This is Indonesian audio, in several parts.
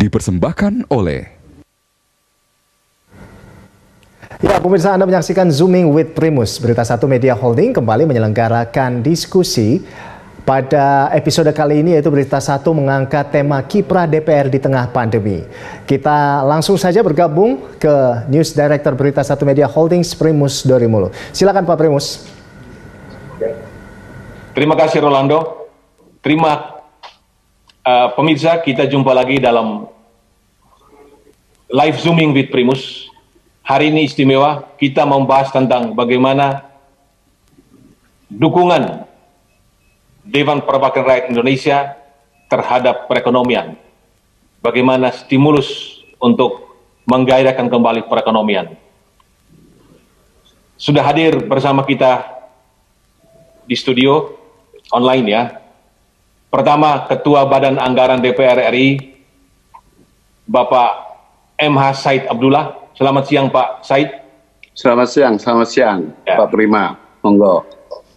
dipersembahkan oleh... Ya, pemirsa, Anda menyaksikan Zooming with Primus. Berita Satu Media Holding kembali menyelenggarakan diskusi pada episode kali ini, yaitu Berita Satu mengangkat tema kiprah DPR di tengah pandemi. Kita langsung saja bergabung ke News Director Berita Satu Media Holdings, Primus Dorimulu. Silakan Pak Primus. Terima kasih Rolando. Pemirsa, kita jumpa lagi dalam live Zooming with Primus. Hari ini istimewa, kita membahas tentang bagaimana dukungan Dewan Perwakilan Rakyat Indonesia terhadap perekonomian. Bagaimana stimulus untuk menggairahkan kembali perekonomian. Sudah hadir bersama kita di studio online ya. Pertama, Ketua Badan Anggaran DPR RI, Bapak MH Said Abdullah. Selamat siang Pak Said. Selamat siang ya. Pak Prima, monggo.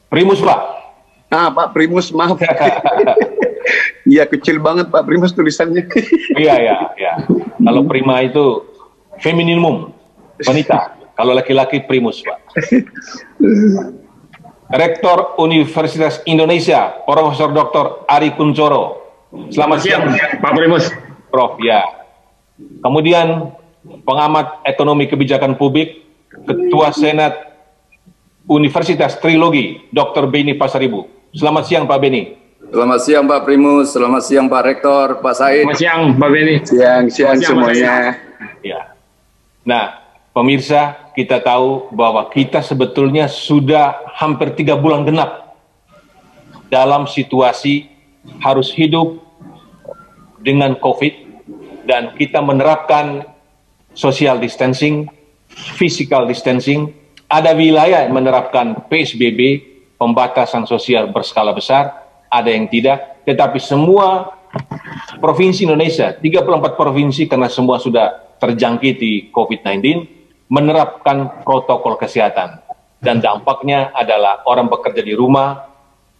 Primus Pak. Pak Primus, maaf. Iya, kecil banget Pak Primus tulisannya. Iya. Kalau Prima itu femininum, wanita. Kalau laki-laki Primus Pak. Rektor Universitas Indonesia, Profesor Dr. Ari Kunchoro. Selamat siang Pak Primus. Prof, ya. Kemudian pengamat ekonomi kebijakan publik, Ketua Senat Universitas Trilogi, Dr. Beni Pasaribu. Selamat siang Pak Beni. Selamat siang Pak Primus, selamat siang Pak Rektor, Pak Said. Selamat siang Pak Beni. Siang semuanya. Ya. Nah, pemirsa, kita tahu bahwa kita sebetulnya sudah hampir 3 bulan genap dalam situasi harus hidup dengan COVID, dan kita menerapkan social distancing, physical distancing. Ada wilayah yang menerapkan PSBB, pembatasan sosial berskala besar, ada yang tidak. Tetapi semua provinsi Indonesia, 34 provinsi, karena semua sudah terjangkiti COVID-19, menerapkan protokol kesehatan. Dan dampaknya adalah orang bekerja di rumah,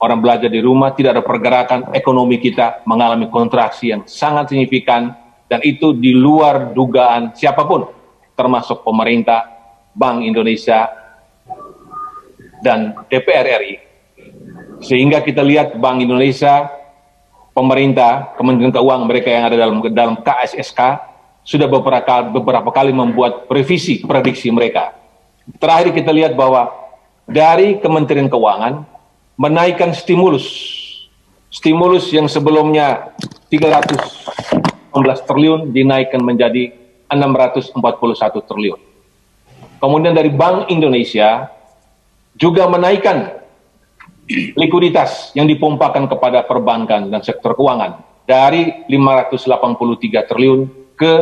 orang belajar di rumah, tidak ada pergerakan, ekonomi kita mengalami kontraksi yang sangat signifikan. Dan itu di luar dugaan siapapun, termasuk pemerintah, Bank Indonesia, dan DPR RI. Sehingga kita lihat Bank Indonesia, pemerintah, Kementerian Keuangan mereka yang ada dalam KSSK, sudah beberapa kali membuat revisi prediksi mereka. Terakhir kita lihat bahwa dari Kementerian Keuangan menaikkan stimulus yang sebelumnya 316 triliun dinaikkan menjadi 641 triliun. Kemudian dari Bank Indonesia juga menaikkan likuiditas yang dipompakan kepada perbankan dan sektor keuangan dari 583 triliun ke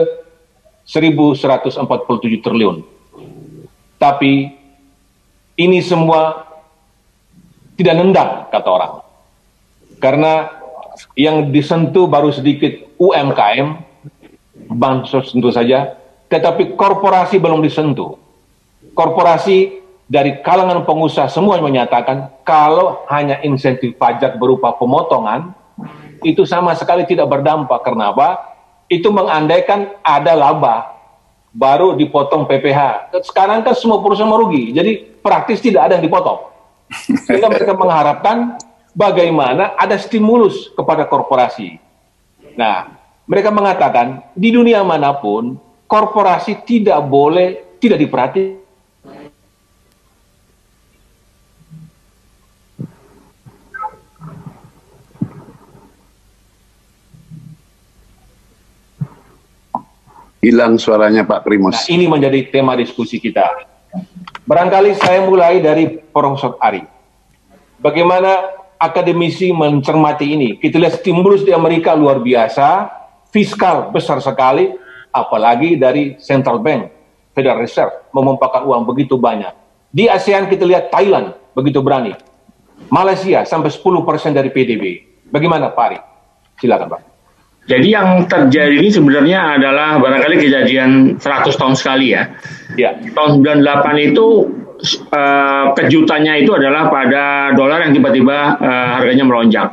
1.147 triliun. Tapi ini semua tidak nendang, kata orang. Karena yang disentuh baru sedikit UMKM, bansos tentu saja, tetapi korporasi belum disentuh. Korporasi dari kalangan pengusaha semua menyatakan kalau hanya insentif pajak berupa pemotongan, itu sama sekali tidak berdampak. Karena apa? Itu mengandaikan ada laba, baru dipotong PPh. Sekarang kan semua perusahaan merugi, jadi praktis tidak ada yang dipotong. Sehingga mereka mengharapkan bagaimana ada stimulus kepada korporasi. Nah, mereka mengatakan di dunia manapun korporasi tidak boleh tidak diperhatikan. Hilang suaranya Pak Primus. Nah, ini menjadi tema diskusi kita. Barangkali saya mulai dari Profesor Ari. Bagaimana akademisi mencermati ini? Kita lihat stimulus di Amerika luar biasa, fiskal besar sekali, apalagi dari Central Bank, Federal Reserve, memompahkan uang begitu banyak. Di ASEAN kita lihat Thailand begitu berani. Malaysia sampai 10% dari PDB. Bagaimana Pak Ari? Silakan Pak. Jadi yang terjadi ini sebenarnya adalah barangkali kejadian 100 tahun sekali ya. Ya. Tahun 98 itu kejutannya itu adalah pada dolar yang tiba-tiba harganya melonjak.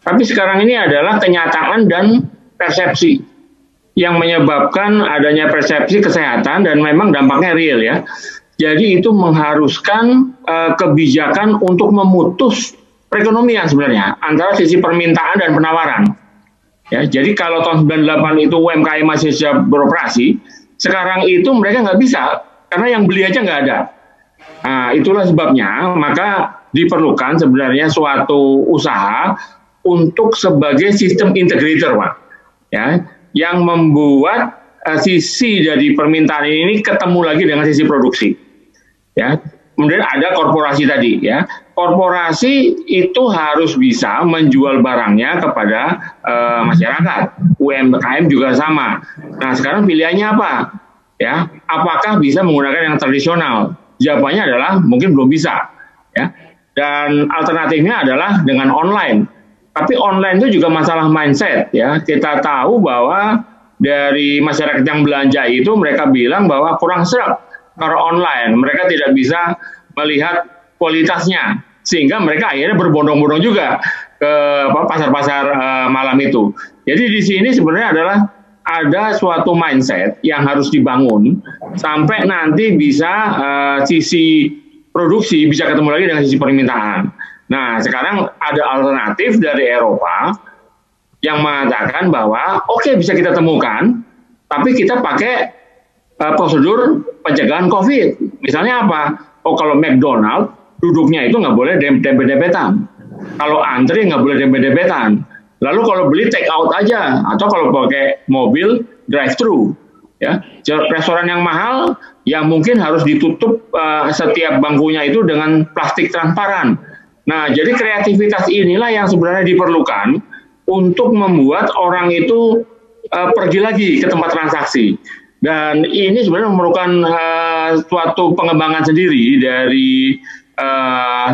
Tapi sekarang ini adalah kenyataan dan persepsi yang menyebabkan adanya persepsi kesehatan dan memang dampaknya real ya. Jadi itu mengharuskan kebijakan untuk memutus perekonomian sebenarnya antara sisi permintaan dan penawaran. Ya, jadi kalau tahun 98 itu UMKM masih siap beroperasi, sekarang itu mereka nggak bisa karena yang beli aja nggak ada. Nah, itulah sebabnya maka diperlukan sebenarnya suatu usaha untuk sebagai sistem integrator, Pak. Ya, yang membuat sisi dari permintaan ini ketemu lagi dengan sisi produksi. Ya, kemudian ada korporasi tadi ya. Korporasi itu harus bisa menjual barangnya kepada masyarakat. UMKM juga sama. Nah, sekarang pilihannya apa? Ya, apakah bisa menggunakan yang tradisional? Jawabannya adalah mungkin belum bisa. Ya. Dan alternatifnya adalah dengan online. Tapi online itu juga masalah mindset ya. Kita tahu bahwa dari masyarakat yang belanja itu mereka bilang bahwa kurang serap kalau online, mereka tidak bisa melihat kualitasnya, sehingga mereka akhirnya berbondong-bondong juga ke pasar-pasar malam itu. Jadi di sini sebenarnya adalah ada suatu mindset yang harus dibangun sampai nanti bisa sisi produksi bisa ketemu lagi dengan sisi permintaan. Nah, sekarang ada alternatif dari Eropa yang mengatakan bahwa oke, bisa kita temukan, tapi kita pakai prosedur pencegahan COVID. Misalnya apa? Oh, kalau McDonald duduknya itu nggak boleh dempet-dempetan. Kalau antri nggak boleh dempet-dempetan. Lalu kalau beli take out aja, atau kalau pakai mobil drive-thru. Ya, restoran yang mahal yang mungkin harus ditutup setiap bangkunya itu dengan plastik transparan. Nah, jadi kreativitas inilah yang sebenarnya diperlukan untuk membuat orang itu pergi lagi ke tempat transaksi. Dan ini sebenarnya memerlukan suatu pengembangan sendiri dari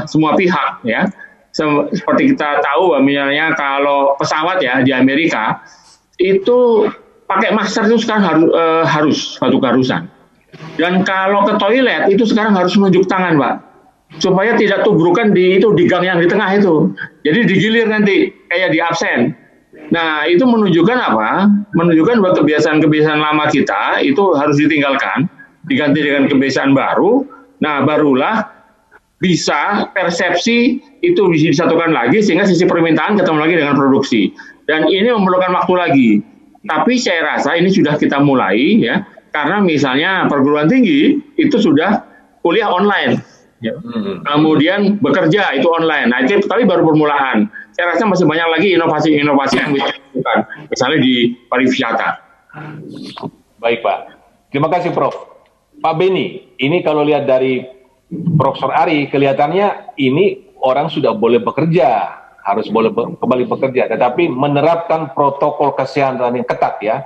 semua pihak ya. Seperti kita tahu misalnya kalau pesawat ya di Amerika itu pakai masker itu sekarang harus suatu keharusan. Dan kalau ke toilet itu sekarang harus menunjuk tangan, Pak, supaya tidak tubrukan di gang yang di tengah itu. Jadi digilir nanti kayak di absen. Nah, itu menunjukkan apa? Menunjukkan bahwa kebiasaan-kebiasaan lama kita itu harus ditinggalkan, diganti dengan kebiasaan baru. Nah, barulah bisa persepsi itu bisa disatukan lagi sehingga sisi permintaan ketemu lagi dengan produksi. Dan ini memerlukan waktu lagi. Tapi saya rasa ini sudah kita mulai ya, karena misalnya perguruan tinggi itu sudah kuliah online. Ya. Kemudian bekerja itu online. Nah, itu tapi baru permulaan. Saya rasa masih banyak lagi inovasi-inovasi yang bisa dilakukan, misalnya di pariwisata. Baik, Pak. Terima kasih, Prof. Pak Beni, ini kalau lihat dari Profesor Ari, kelihatannya ini orang sudah boleh bekerja, harus boleh kembali bekerja, tetapi menerapkan protokol kesehatan yang ketat ya,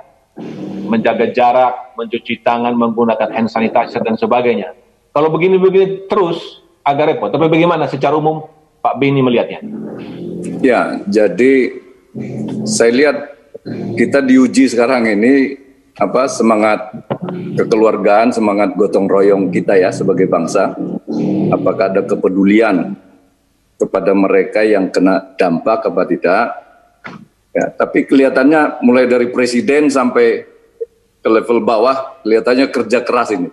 menjaga jarak, mencuci tangan, menggunakan hand sanitizer dan sebagainya. Kalau begini-begini terus agak repot. Tapi bagaimana secara umum Pak Beni melihatnya? Ya, jadi saya lihat kita diuji sekarang ini semangat kekeluargaan, semangat gotong royong kita ya sebagai bangsa. Apakah ada kepedulian kepada mereka yang kena dampak apa tidak? Ya, tapi kelihatannya mulai dari presiden sampai ke level bawah kelihatannya kerja keras ini.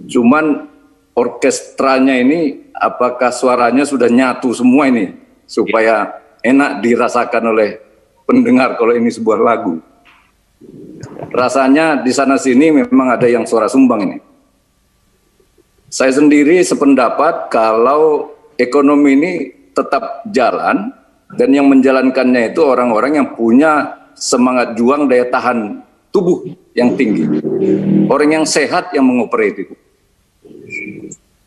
Cuman orkestranya ini apakah suaranya sudah nyatu semua ini supaya enak dirasakan oleh pendengar kalau ini sebuah lagu. Rasanya di sana sini memang ada yang suara sumbang ini. Saya sendiri sependapat kalau ekonomi ini tetap jalan dan yang menjalankannya itu orang-orang yang punya semangat juang, daya tahan tubuh yang tinggi. Orang yang sehat yang mengoperate itu.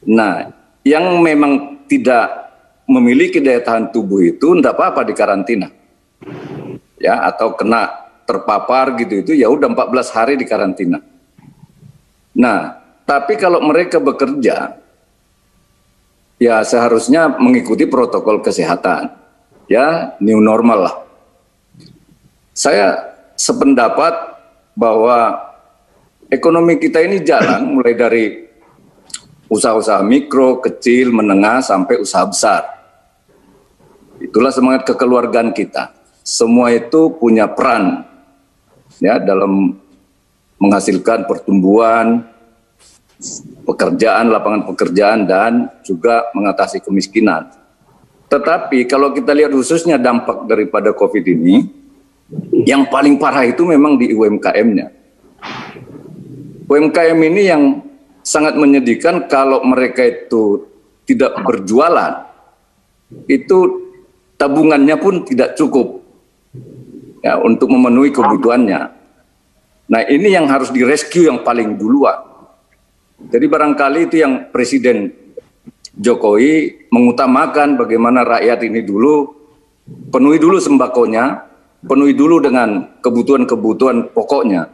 Nah, yang memang tidak memiliki daya tahan tubuh itu tidak apa-apa di karantina. Ya, atau kena terpapar gitu itu ya udah 14 hari di karantina. Nah, tapi kalau mereka bekerja ya seharusnya mengikuti protokol kesehatan. Ya, new normal lah. Saya sependapat bahwa ekonomi kita ini jalan mulai dari usaha-usaha mikro, kecil, menengah, sampai usaha besar. Itulah semangat kekeluargaan kita. Semua itu punya peran. ya dalam menghasilkan pertumbuhan, pekerjaan, lapangan pekerjaan, dan juga mengatasi kemiskinan. Tetapi kalau kita lihat khususnya dampak daripada COVID ini, yang paling parah itu memang di UMKM-nya. UMKM ini yang sangat menyedihkan kalau mereka itu tidak berjualan, itu tabungannya pun tidak cukup ya untuk memenuhi kebutuhannya. Nah, ini yang harus direscue yang paling duluan. Jadi barangkali itu yang Presiden Jokowi mengutamakan bagaimana rakyat ini dulu penuhi dulu sembakonya, penuhi dulu dengan kebutuhan-kebutuhan pokoknya.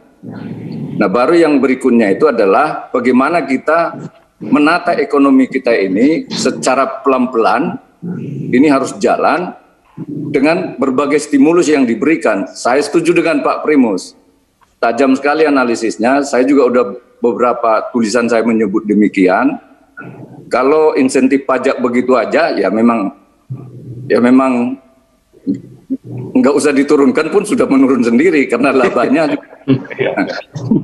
Nah, baru yang berikutnya itu adalah bagaimana kita menata ekonomi kita ini secara pelan-pelan. Ini harus jalan dengan berbagai stimulus yang diberikan. Saya setuju dengan Pak Primus. Tajam sekali analisisnya. Saya juga udah beberapa tulisan saya menyebut demikian. Kalau insentif pajak begitu aja, ya memang nggak usah diturunkan pun sudah menurun sendiri karena labanya.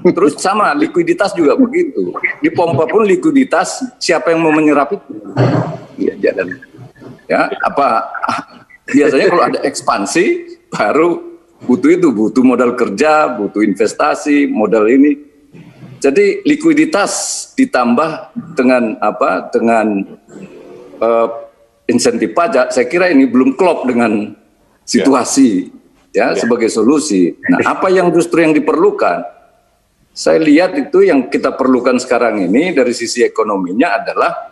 Terus sama likuiditas juga begitu. Dipompa pun likuiditas, siapa yang mau menyerap itu? Ya, jalan. Ya, biasanya kalau ada ekspansi baru butuh modal kerja, butuh investasi, modal ini. Jadi likuiditas ditambah dengan insentif pajak, saya kira ini belum klop dengan situasi ya sebagai solusi. Nah, apa yang justru yang diperlukan? Saya lihat itu yang kita perlukan sekarang ini dari sisi ekonominya adalah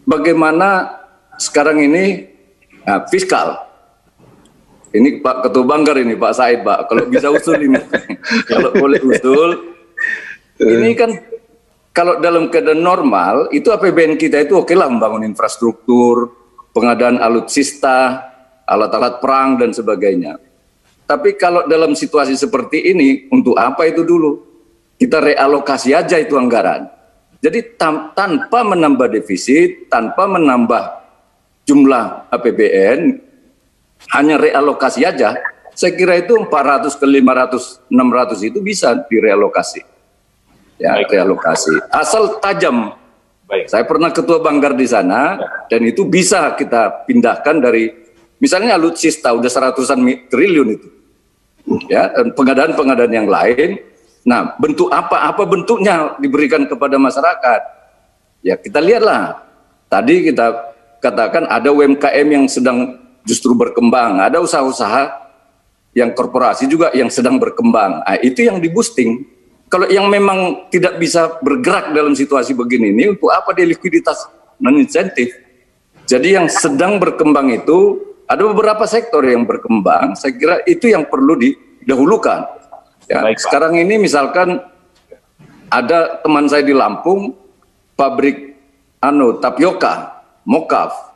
bagaimana sekarang ini fiskal. Ini Pak Ketua Banggar ini Pak Said, Pak. Kalau bisa usul ini, kalau boleh usul, ini kan kalau dalam keadaan normal itu APBN kita itu oke lah membangun infrastruktur, pengadaan alutsista, alat-alat perang dan sebagainya. Tapi kalau dalam situasi seperti ini, untuk apa itu dulu? Kita realokasi aja itu anggaran. Jadi tanpa menambah defisit, tanpa menambah jumlah APBN, hanya realokasi aja, saya kira itu 400 ke 500, 600 itu bisa direalokasi. Ya, realokasi. Asal tajam. Baik. Saya pernah ketua Banggar di sana, dan itu bisa kita pindahkan dari, misalnya alutsista udah 100-an triliun itu. Ya, dan pengadaan-pengadaan yang lain. Nah, bentuk apa bentuknya diberikan kepada masyarakat? Ya, kita lihatlah. Tadi kita katakan ada UMKM yang sedang justru berkembang, ada usaha-usaha yang korporasi juga yang sedang berkembang. Nah, itu yang di boosting. Kalau yang memang tidak bisa bergerak dalam situasi begini ini, untuk apa dia likuiditas non insentif? Jadi yang sedang berkembang itu ada beberapa sektor yang berkembang. Saya kira itu yang perlu didahulukan. Ya, sekarang ini misalkan ada teman saya di Lampung, pabrik tapioka, mokaf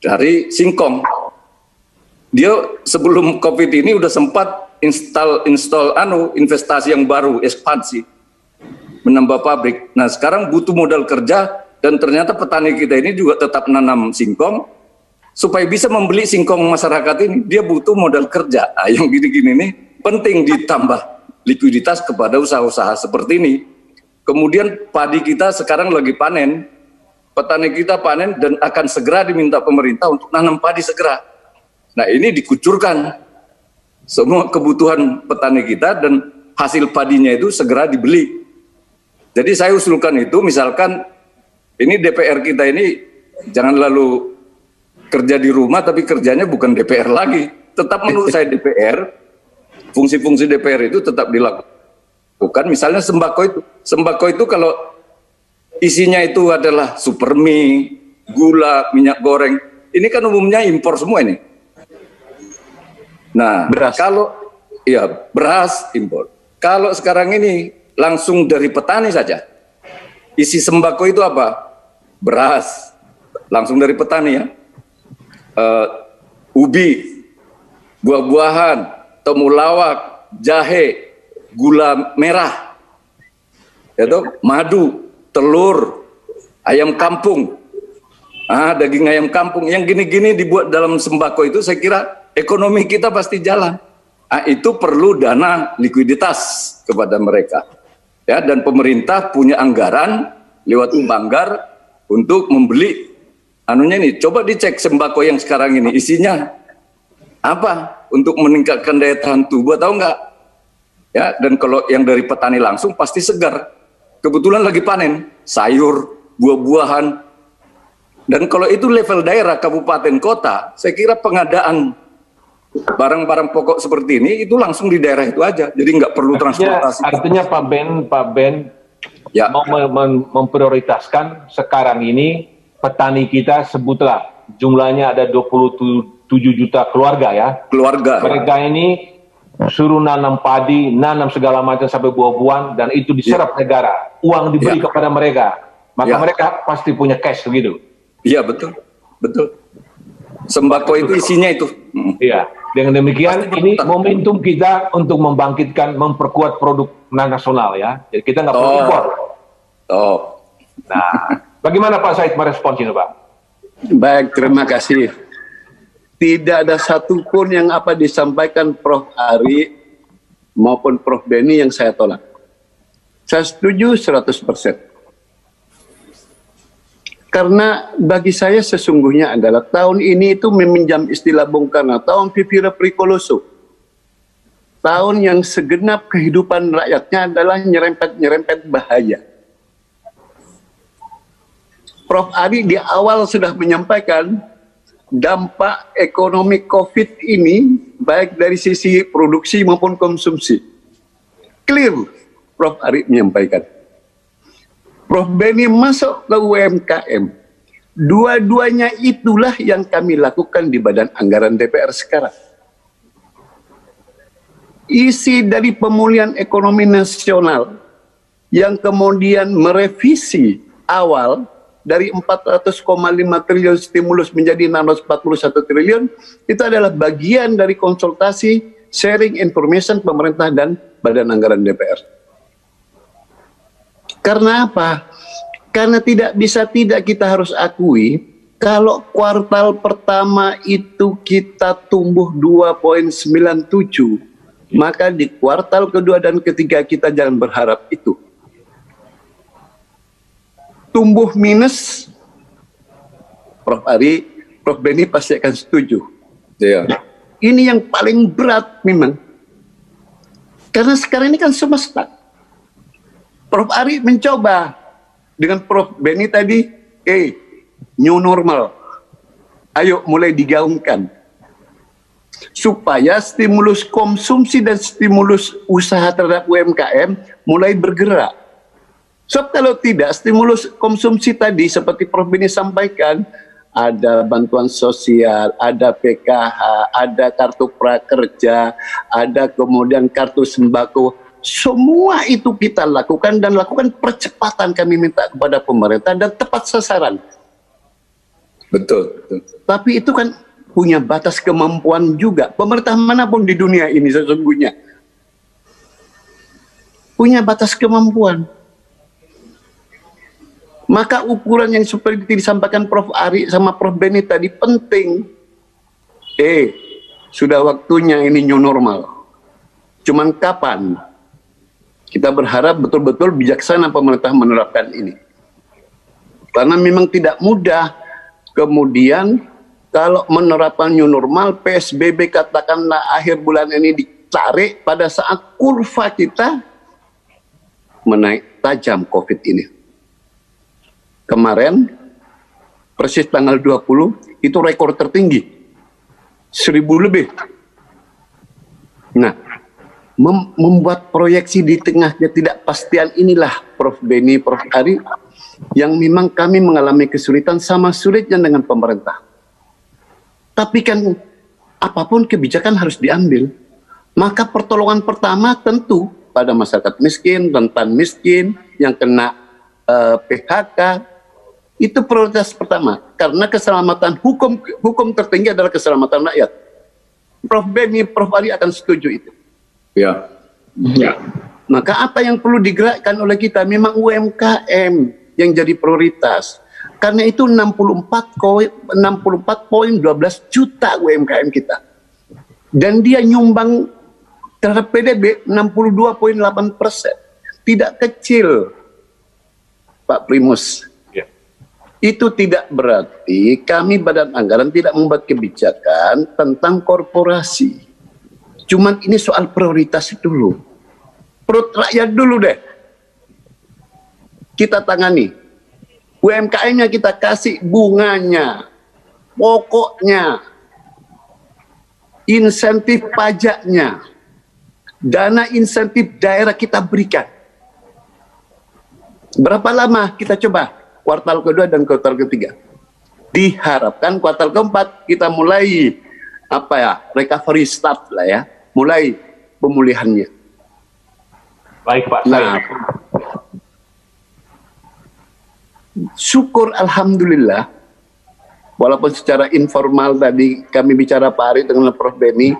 dari singkong. Dia sebelum COVID ini udah sempat install investasi yang baru, ekspansi, menambah pabrik. Nah, sekarang butuh modal kerja, dan ternyata petani kita ini juga tetap nanam singkong supaya bisa membeli singkong masyarakat ini. Dia butuh modal kerja. Nah, yang gini-gini nih penting ditambah likuiditas kepada usaha-usaha seperti ini. Kemudian padi kita sekarang lagi panen, petani kita panen dan akan segera diminta pemerintah untuk nanam padi segera. Nah, ini dikucurkan semua kebutuhan petani kita dan hasil padinya itu segera dibeli. Jadi saya usulkan itu, misalkan ini DPR kita ini jangan lalu kerja di rumah tapi kerjanya bukan DPR lagi. Tetap menurut saya DPR, fungsi-fungsi DPR itu tetap dilakukan. Misalnya sembako itu kalau isinya itu adalah supermie, gula, minyak goreng, ini kan umumnya impor semua ini. Nah, beras impor. Kalau sekarang ini langsung dari petani saja. Isi sembako itu apa? Beras, langsung dari petani ya. Ubi, buah-buahan, temulawak, jahe, gula merah, itu madu, telur, ayam kampung, daging ayam kampung. Yang gini-gini dibuat dalam sembako itu, saya kira ekonomi kita pasti jalan. itu perlu dana likuiditas kepada mereka. Ya, dan pemerintah punya anggaran lewat Banggar untuk membeli anunya ini. Coba dicek sembako yang sekarang ini isinya apa untuk meningkatkan daya tahan tubuh, tahu nggak? Ya, dan kalau yang dari petani langsung pasti segar. Kebetulan lagi panen sayur, buah-buahan. Dan kalau itu level daerah, kabupaten, kota, saya kira pengadaan barang-barang pokok seperti ini itu langsung di daerah itu aja, jadi nggak perlu transportasi. Artinya Pak Ben ya, mau memprioritaskan sekarang ini petani kita, sebutlah jumlahnya ada 27 juta keluarga ya. Keluarga. Mereka ini suruh nanam padi, nanam segala macam sampai buah-buahan, dan itu diserap negara, uang diberi kepada mereka, maka mereka pasti punya cash begitu. Iya, betul, betul. Sembako itu isinya itu. Iya. Dengan demikian ini momentum kita untuk membangkitkan, memperkuat produk nasional ya. Jadi kita nggak perlu impor. Nah, bagaimana Pak Said merespons ini, Pak? Baik, terima kasih. Tidak ada satupun yang apa disampaikan Prof. Ari maupun Prof. Beni yang saya tolak. Saya setuju 100%. Karena bagi saya sesungguhnya adalah tahun ini itu meminjam istilah Bung Karno, tahun vivere pericoloso. Tahun yang segenap kehidupan rakyatnya adalah nyerempet-nyerempet bahaya. Prof. Ari di awal sudah menyampaikan dampak ekonomi COVID ini baik dari sisi produksi maupun konsumsi. Clear, Prof. Ari menyampaikan. Prof. Beni masuk ke UMKM. Dua-duanya itulah yang kami lakukan di Badan Anggaran DPR sekarang. Isi dari pemulihan ekonomi nasional yang kemudian merevisi awal dari 400,5 triliun stimulus menjadi 641 triliun, itu adalah bagian dari konsultasi sharing information pemerintah dan Badan Anggaran DPR. Karena apa? Karena tidak bisa tidak kita harus akui kalau kuartal pertama itu kita tumbuh 2,97, maka di kuartal kedua dan ketiga kita jangan berharap itu. Tumbuh minus, Prof. Ari, Prof. Beni pasti akan setuju. Ini yang paling berat memang. Karena sekarang ini kan semua stuck. Prof. Ari mencoba dengan Prof. Beni tadi, new normal, ayo mulai digaungkan. Supaya stimulus konsumsi dan stimulus usaha terhadap UMKM mulai bergerak. Sebab kalau tidak, stimulus konsumsi tadi seperti Prof. Beni sampaikan, ada bantuan sosial, ada PKH, ada kartu prakerja, ada kemudian kartu sembako. Semua itu kita lakukan dan lakukan percepatan kami minta kepada pemerintah dan tepat sasaran. Betul. Tapi itu kan punya batas kemampuan juga. Pemerintah manapun di dunia ini sesungguhnya punya batas kemampuan. Maka ukuran yang seperti disampaikan Prof. Ari sama Prof. Beni tadi penting. Sudah waktunya ini new normal. Cuman kapan? Kita berharap betul-betul bijaksana pemerintah menerapkan ini. Karena memang tidak mudah. Kemudian kalau menerapkan new normal, PSBB katakanlah akhir bulan ini ditarik pada saat kurva kita menaik tajam COVID ini. Kemarin, persis tanggal 20, itu rekor tertinggi. 1.000 lebih. Nah, membuat proyeksi di tengah ketidakpastian inilah Prof. Beni, Prof. Ari, yang memang kami mengalami kesulitan sama sulitnya dengan pemerintah. Tapi kan apapun kebijakan harus diambil. Maka pertolongan pertama tentu pada masyarakat miskin, rentan miskin, yang kena PHK, itu prioritas pertama. Karena keselamatan hukum tertinggi adalah keselamatan rakyat. Prof. Beni, Prof. Ari akan setuju itu. Ya. Maka apa yang perlu digerakkan oleh kita memang UMKM yang jadi prioritas. Karena itu 64,12 juta UMKM kita. Dan dia nyumbang terhadap PDB 62,8%. Tidak kecil, Pak Primus. Ya. Itu tidak berarti kami Badan Anggaran tidak membuat kebijakan tentang korporasi. Cuman ini soal prioritas dulu. Perut rakyat dulu deh. Kita tangani. UMKM-nya kita kasih bunganya, pokoknya, insentif pajaknya, dana insentif daerah kita berikan. Berapa lama kita coba? Kuartal kedua dan kuartal ketiga. Diharapkan kuartal keempat kita mulai recovery start lah ya, mulai pemulihannya. Baik Pak. Nah, syukur alhamdulillah, walaupun secara informal tadi kami bicara Pak Ari dengan Prof. Beni,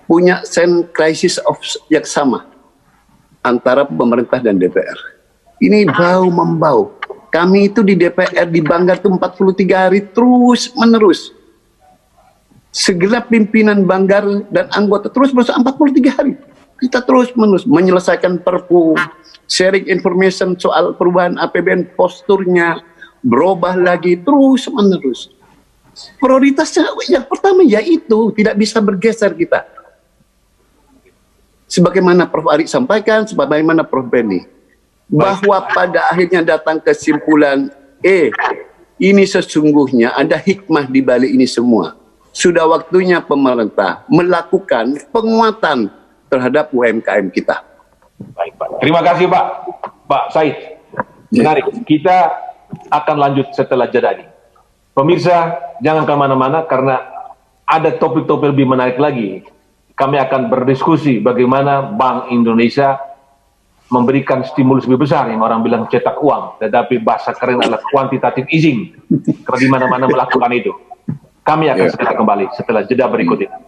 punya sense crisis of yang sama antara pemerintah dan DPR. Ini bau-membau. Kami itu di DPR di Banggar itu 43 hari terus menerus. Segenap pimpinan Banggar dan anggota terus menerus 43 hari. Kita terus menerus menyelesaikan perpu, sharing information soal perubahan APBN, posturnya berubah lagi terus menerus. Prioritasnya yang pertama yaitu tidak bisa bergeser kita. Sebagaimana Prof. Ari sampaikan, sebagaimana Prof. Beni, bahwa pada akhirnya datang kesimpulan, ini sesungguhnya ada hikmah di balik ini semua. Sudah waktunya pemerintah melakukan penguatan terhadap UMKM kita. Baik Pak. Terima kasih Pak. Pak Said. Menarik. Kita akan lanjut setelah jeda ini. Pemirsa, jangan kemana-mana karena ada topik-topik lebih menarik lagi. Kami akan berdiskusi bagaimana Bank Indonesia memberikan stimulus lebih besar, yang orang bilang cetak uang, tetapi bahasa keren adalah quantitative easing. Karena di mana-mana melakukan itu. Kami akan segera kembali setelah jeda berikut ini.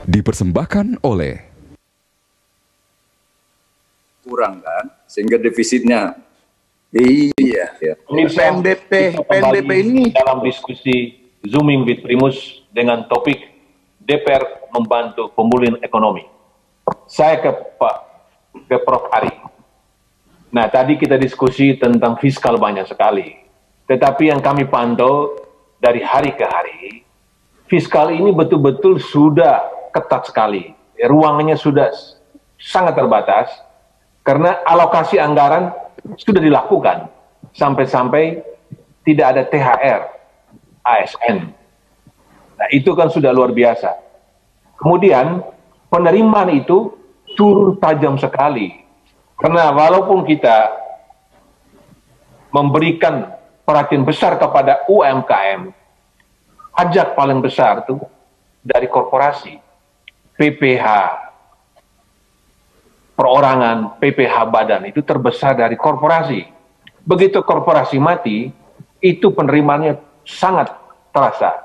Dipersembahkan oleh kurang kan, sehingga defisitnya. Iya. Pemirsa, PNBP ini dalam diskusi Zooming with Primus dengan topik DPR membantu pemulihan ekonomi. Saya ke Prof. Ari. Nah, tadi kita diskusi tentang fiskal banyak sekali. Tetapi yang kami pantau dari hari ke hari, fiskal ini betul-betul sudah ketat sekali. Ruangannya sudah sangat terbatas, karena alokasi anggaran sudah dilakukan. Sampai-sampai tidak ada THR, ASN. Nah, itu kan sudah luar biasa. Kemudian, penerimaan itu turun tajam sekali. Karena walaupun kita memberikan perhatian besar kepada UMKM, pajak paling besar itu dari korporasi, PPH, perorangan, PPH badan itu terbesar dari korporasi. Begitu korporasi mati, itu penerimaannya sangat terasa.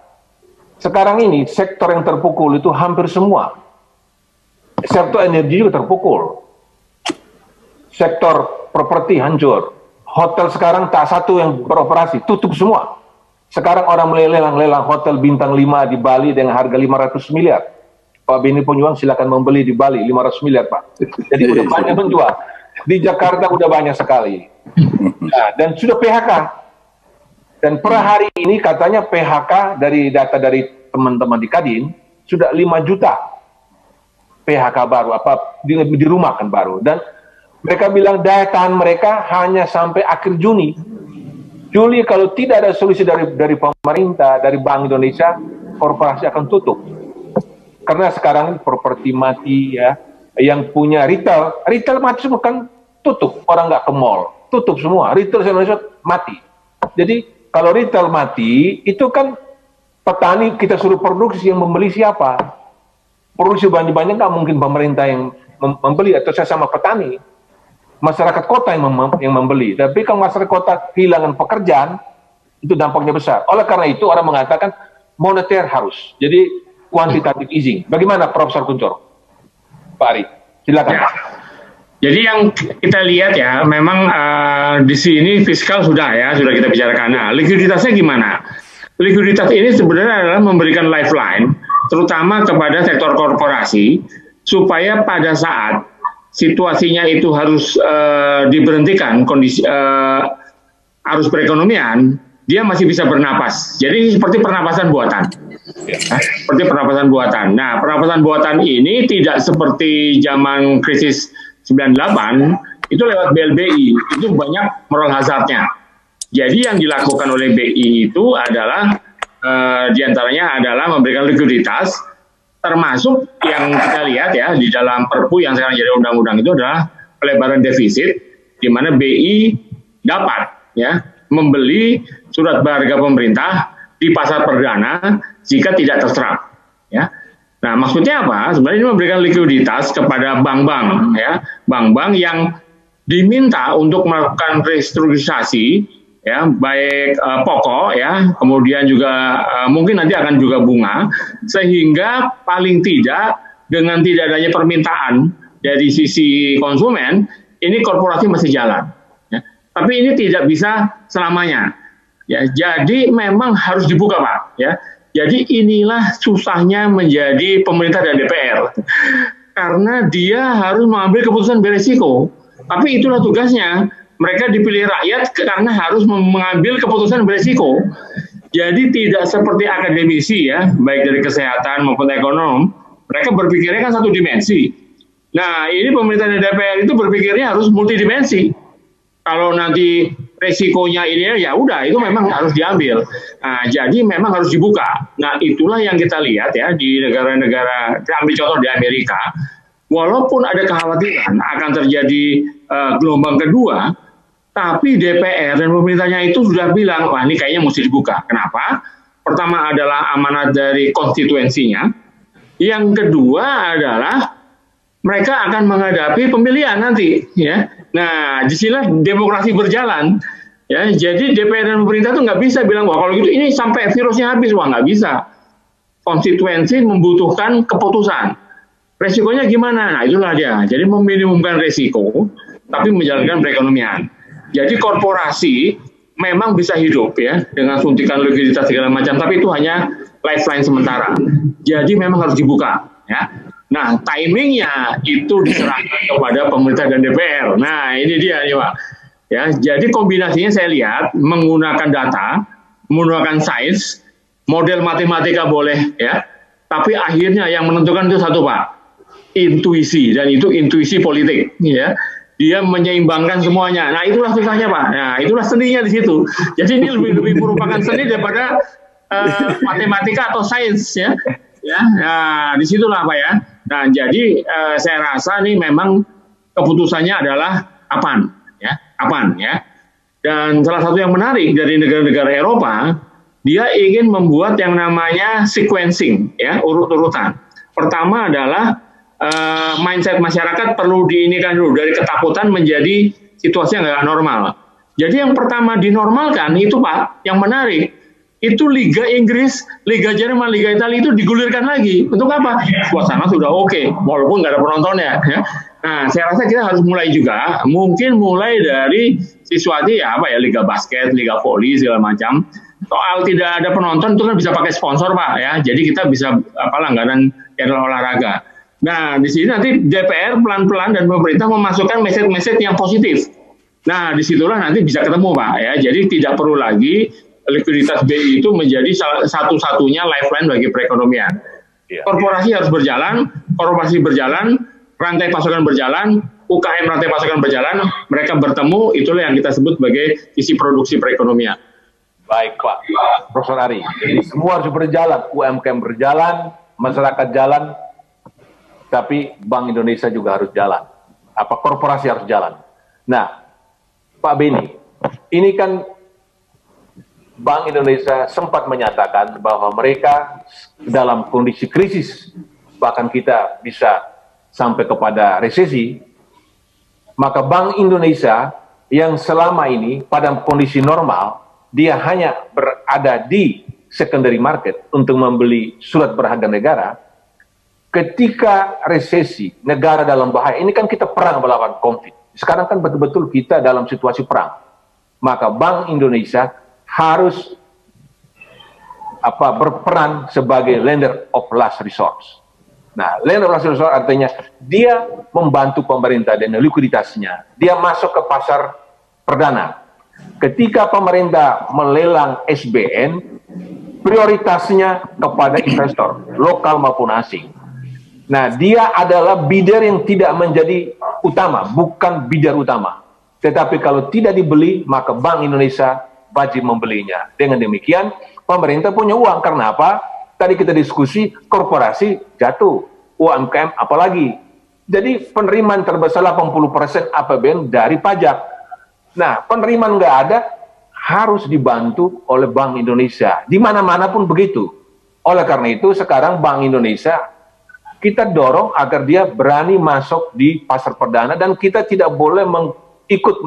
Sekarang ini sektor yang terpukul itu hampir semua. Sektor energi juga terpukul. Sektor properti hancur. Hotel sekarang tak satu yang beroperasi, tutup semua. Sekarang orang melelang-lelang hotel bintang 5 di Bali dengan harga 500 miliar. Pak Beni Pejuang silakan membeli di Bali 500 miliar, Pak. Jadi udah banyak menjual. Di Jakarta udah banyak sekali. Nah, dan sudah PHK. Dan per hari ini katanya PHK dari data dari teman-teman di Kadin sudah 5 juta PHK baru, dirumahkan baru. Dan mereka bilang daya tahan mereka hanya sampai akhir Juni. Juli kalau tidak ada solusi dari pemerintah, dari Bank Indonesia, korporasi akan tutup. Karena sekarang properti mati ya, yang punya retail mati semua kan tutup, orang nggak ke mall, tutup semua, retail Indonesia mati. Jadi kalau retail mati, itu kan petani kita suruh produksi, yang membeli siapa? Produksi banyak-banyak nggak mungkin pemerintah yang membeli atau saya sama petani. Masyarakat kota yang membeli. Tapi kalau masyarakat kota kehilangan pekerjaan, itu dampaknya besar. Oleh karena itu orang mengatakan moneter harus. Jadi quantitative easing. Bagaimana Profesor Kuncoro? Pak Ari, silakan. Ya. Jadi yang kita lihat ya, memang di sini fiskal sudah kita bicarakan. Nah, likuiditasnya gimana? Likuiditas ini sebenarnya adalah memberikan lifeline, terutama kepada sektor korporasi, supaya pada saat situasinya itu harus diberhentikan, kondisi arus perekonomian, dia masih bisa bernapas. Jadi seperti pernapasan buatan. Seperti pernapasan buatan. Nah, pernapasan buatan ini tidak seperti zaman krisis 98, itu lewat BLBI, itu banyak moral hazardnya. Jadi yang dilakukan oleh BI itu adalah, diantaranya adalah memberikan likuiditas, termasuk yang kita lihat ya di dalam Perpu yang sekarang jadi undang-undang itu adalah pelebaran defisit, di mana BI dapat ya membeli surat berharga pemerintah di pasar perdana jika tidak terserap. Ya, nah maksudnya apa? Sebenarnya ini memberikan likuiditas kepada bank-bank ya, bank-bank yang diminta untuk melakukan restrukturisasi ya, baik pokok ya, kemudian juga mungkin nanti akan juga bunga, sehingga paling tidak dengan tidak adanya permintaan dari sisi konsumen, ini korporasi masih jalan. Ya. Tapi ini tidak bisa selamanya. Ya, jadi memang harus dibuka, Pak. Ya, jadi inilah susahnya menjadi pemerintah dan DPR, karena dia harus mengambil keputusan beresiko. Tapi itulah tugasnya. Mereka dipilih rakyat karena harus mengambil keputusan beresiko. Jadi tidak seperti akademisi ya, baik dari kesehatan maupun ekonom, mereka berpikirnya kan satu dimensi. Nah, ini pemerintah dan DPR itu berpikirnya harus multidimensi. Kalau nanti resikonya ini ya udah, itu memang harus diambil. Nah, jadi memang harus dibuka. Nah, itulah yang kita lihat ya di negara-negara, kita ambil contoh di Amerika. Walaupun ada kekhawatiran akan terjadi gelombang kedua, tapi DPR dan pemerintahnya itu sudah bilang, wah ini kayaknya mesti dibuka. Kenapa? Pertama adalah amanat dari konstituensinya. Yang kedua adalah mereka akan menghadapi pemilihan nanti. Ya. Nah, disinilah demokrasi berjalan. Ya, jadi DPR dan pemerintah itu nggak bisa bilang, wah kalau gitu ini sampai virusnya habis. Wah nggak bisa. Konstituensi membutuhkan keputusan. Resikonya gimana? Nah itulah dia. Jadi meminimumkan resiko, tapi menjalankan perekonomian. Jadi korporasi memang bisa hidup ya dengan suntikan likuiditas segala macam, tapi itu hanya lifeline sementara. Jadi memang harus dibuka ya. Nah, timingnya itu diserahkan kepada pemerintah dan DPR. Nah, ini dia nih Pak. Ya, jadi kombinasinya saya lihat menggunakan data, menggunakan sains, model matematika boleh ya, tapi akhirnya yang menentukan itu satu Pak, intuisi, dan itu intuisi politik ya. Dia menyeimbangkan semuanya. Nah, itulah susahnya Pak. Nah, itulah seninya di situ. Jadi ini lebih merupakan seni daripada matematika atau sains ya. Ya, nah, disitulah Pak ya. Nah, jadi saya rasa nih memang keputusannya adalah kapan ya. Dan salah satu yang menarik dari negara-negara Eropa, dia ingin membuat yang namanya sequencing ya, urut-urutan. Pertama adalah mindset masyarakat perlu diinikan dulu dari ketakutan menjadi situasi yang nggak normal. Jadi yang pertama dinormalkan itu Pak, yang menarik itu Liga Inggris, Liga Jerman, Liga Italia itu digulirkan lagi. Untuk apa? Suasana sudah oke, walaupun nggak ada penontonnya. Ya. Nah, saya rasa kita harus mulai juga, mungkin mulai dari sesuatu ya apa ya, Liga Basket, Liga Voli segala macam. Soal tidak ada penonton itu kan bisa pakai sponsor Pak ya. Jadi kita bisa langganan channel olahraga. Nah, di sini nanti DPR pelan-pelan dan pemerintah memasukkan message-message yang positif. Nah, disitulah nanti bisa ketemu Pak ya. Jadi tidak perlu lagi likuiditas BI itu menjadi satu-satunya lifeline bagi perekonomian. Ya. Korporasi harus berjalan, rantai pasokan berjalan, UKM rantai pasokan berjalan, mereka bertemu, itulah yang kita sebut sebagai sisi produksi perekonomian. Baik Pak, Profesor Ari, jadi semua harus berjalan, UMKM berjalan, masyarakat jalan, tapi Bank Indonesia juga harus jalan, korporasi harus jalan. Nah, Pak Beni, ini kan Bank Indonesia sempat menyatakan bahwa mereka dalam kondisi krisis, bahkan kita bisa sampai kepada resesi, maka Bank Indonesia yang selama ini pada kondisi normal, dia hanya berada di secondary market untuk membeli surat berharga negara. Ketika resesi, negara dalam bahaya, ini kan kita perang melawan konflik. Sekarang kan betul-betul kita dalam situasi perang. Maka Bank Indonesia harus berperan sebagai lender of last resort. Nah, lender of last resort artinya dia membantu pemerintah dengan likuiditasnya. Dia masuk ke pasar perdana. Ketika pemerintah melelang SBN, prioritasnya kepada investor, lokal maupun asing. Nah, dia adalah bidder yang tidak menjadi utama, bukan bidder utama. Tetapi kalau tidak dibeli, maka Bank Indonesia wajib membelinya. Dengan demikian, pemerintah punya uang. Karena apa? Tadi kita diskusi, korporasi jatuh, UMKM apalagi. Jadi penerimaan terbesar 80% APBN dari pajak. Nah, penerimaan nggak ada, harus dibantu oleh Bank Indonesia. Di mana-mana pun begitu. Oleh karena itu, sekarang Bank Indonesia, kita dorong agar dia berani masuk di pasar perdana, dan kita tidak boleh ikut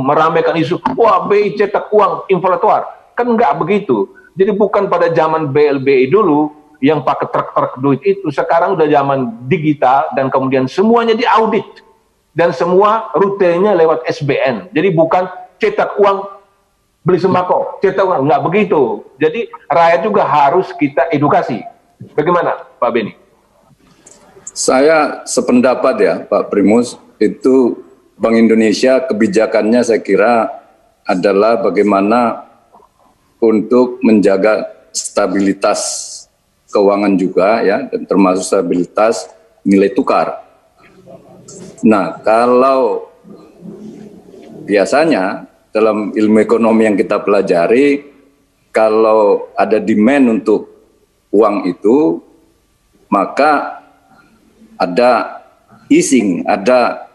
meramaikan isu, wah BI cetak uang inflator. Kan nggak begitu. Jadi bukan pada zaman BLBI dulu, yang pakai truk-truk duit itu, sekarang udah zaman digital, dan kemudian semuanya diaudit. Dan semua rutenya lewat SBN. Jadi bukan cetak uang, beli sembako, cetak uang, nggak begitu. Jadi rakyat juga harus kita edukasi. Bagaimana Pak Beni? Saya sependapat ya Pak Primus, itu Bank Indonesia kebijakannya saya kira adalah bagaimana untuk menjaga stabilitas keuangan juga ya, dan termasuk stabilitas nilai tukar. Nah, kalau biasanya dalam ilmu ekonomi yang kita pelajari, kalau ada demand untuk uang itu, maka ada easing, ada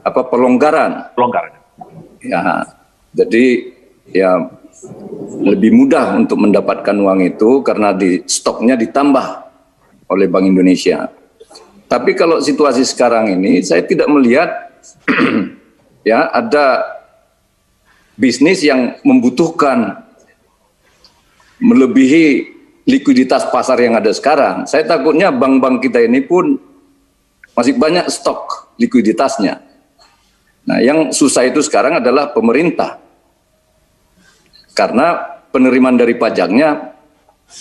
pelonggaran. Ya, jadi ya lebih mudah untuk mendapatkan uang itu karena di stoknya ditambah oleh Bank Indonesia. Tapi kalau situasi sekarang ini, saya tidak melihat ya ada bisnis yang membutuhkan melebihi likuiditas pasar yang ada sekarang. Saya takutnya bank-bank kita ini pun masih banyak stok likuiditasnya. Nah, yang susah itu sekarang adalah pemerintah. Karena penerimaan dari pajaknya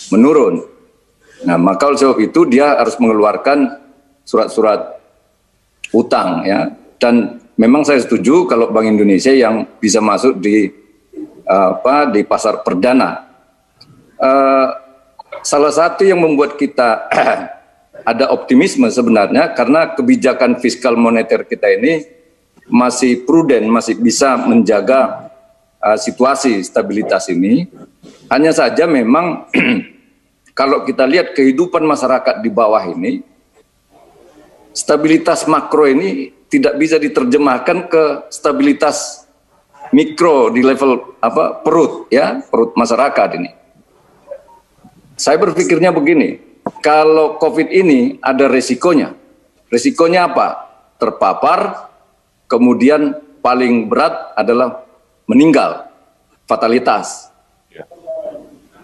menurun. Nah, maka oleh sebab itu dia harus mengeluarkan surat-surat utang ya. Dan memang saya setuju kalau Bank Indonesia yang bisa masuk di pasar perdana. Salah satu yang membuat kita ada optimisme sebenarnya karena kebijakan fiskal moneter kita ini masih prudent, masih bisa menjaga situasi stabilitas ini. Hanya saja memang kalau kita lihat kehidupan masyarakat di bawah ini, stabilitas makro ini tidak bisa diterjemahkan ke stabilitas mikro di level perut ya, perut masyarakat ini. Saya berpikirnya begini, kalau COVID ini ada resikonya. Resikonya apa? Terpapar, kemudian paling berat adalah meninggal, fatalitas.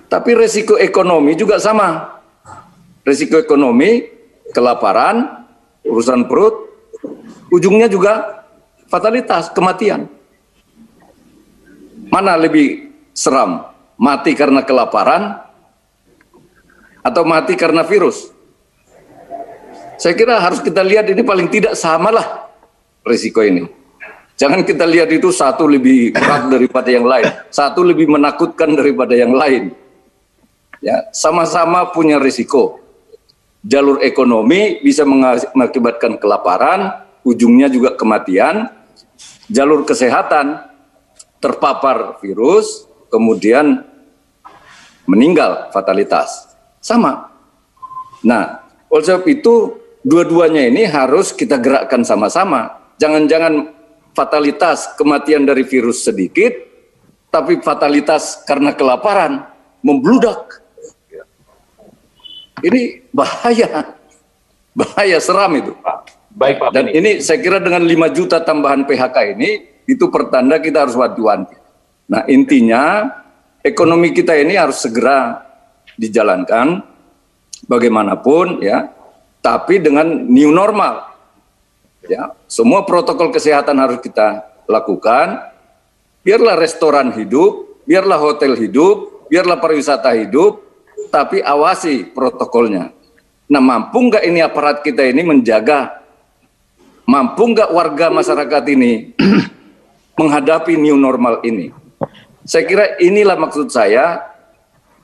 Tapi resiko ekonomi juga sama. Resiko ekonomi, kelaparan, urusan perut, ujungnya juga fatalitas, kematian. Mana lebih seram? Mati karena kelaparan atau mati karena virus? Saya kira harus kita lihat ini paling tidak samalah risiko ini. Jangan kita lihat itu satu lebih berat daripada yang lain, satu lebih menakutkan daripada yang lain. Ya, sama-sama punya risiko. Jalur ekonomi bisa mengakibatkan kelaparan, ujungnya juga kematian. Jalur kesehatan terpapar virus, kemudian meninggal, fatalitas. Sama. Nah, oleh sebab itu dua-duanya ini harus kita gerakkan sama-sama. Jangan-jangan fatalitas kematian dari virus sedikit, tapi fatalitas karena kelaparan membludak. Ini bahaya, bahaya seram itu. Baik Pak. Dan ini saya kira dengan 5 juta tambahan PHK ini, itu pertanda kita harus wanti-wanti. Nah intinya ekonomi kita ini harus segera dijalankan bagaimanapun ya, tapi dengan new normal. Ya, semua protokol kesehatan harus kita lakukan. Biarlah restoran hidup, biarlah hotel hidup, biarlah pariwisata hidup, tapi awasi protokolnya. Nah, mampu nggak ini aparat kita ini menjaga? Mampu nggak warga masyarakat ini menghadapi new normal ini? Saya kira inilah maksud saya,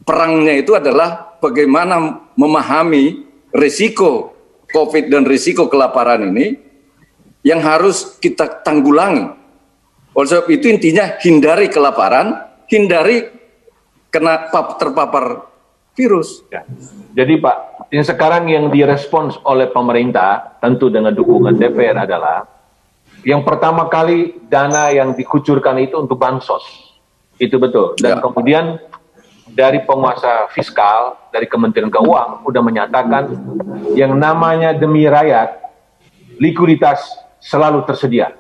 perangnya itu adalah bagaimana memahami risiko COVID dan risiko kelaparan ini yang harus kita tanggulangi. Oleh sebab itu intinya hindari kelaparan, hindari terpapar virus. Ya. Jadi Pak, yang sekarang yang direspons oleh pemerintah tentu dengan dukungan DPR adalah yang pertama kali dana yang dikucurkan itu untuk bansos. Itu betul. Dan kemudian dari penguasa fiskal, dari Kementerian Keuangan udah menyatakan yang namanya demi rakyat, likuiditas selalu tersedia.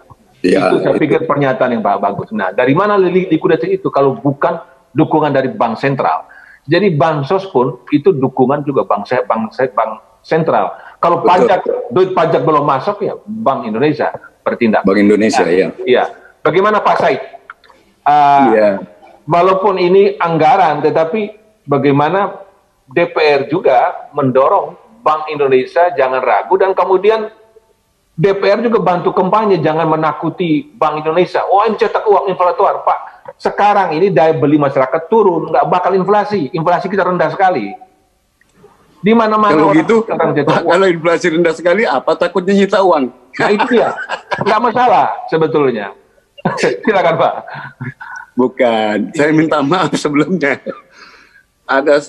Ya, itu saya pikir pernyataan yang bagus. Nah, dari mana likuiditas itu kalau bukan dukungan dari Bank Sentral? Jadi bansos pun itu dukungan juga bank sentral. Kalau duit pajak belum masuk ya Bank Indonesia bertindak. Bank Indonesia ya. Iya. Bagaimana Pak Said? Walaupun ini anggaran, tetapi bagaimana DPR juga mendorong Bank Indonesia jangan ragu, dan kemudian DPR juga bantu kampanye jangan menakuti Bank Indonesia. Oh, ini cetak uang inflator, Pak. Sekarang ini daya beli masyarakat turun, nggak bakal inflasi. Inflasi kita rendah sekali. Di mana-mana kalau gitu, kalau inflasi rendah sekali, apa takutnya nyita uang? Nah itu dia, nggak masalah sebetulnya. Silakan Pak. Bukan, saya minta maaf sebelumnya. Ada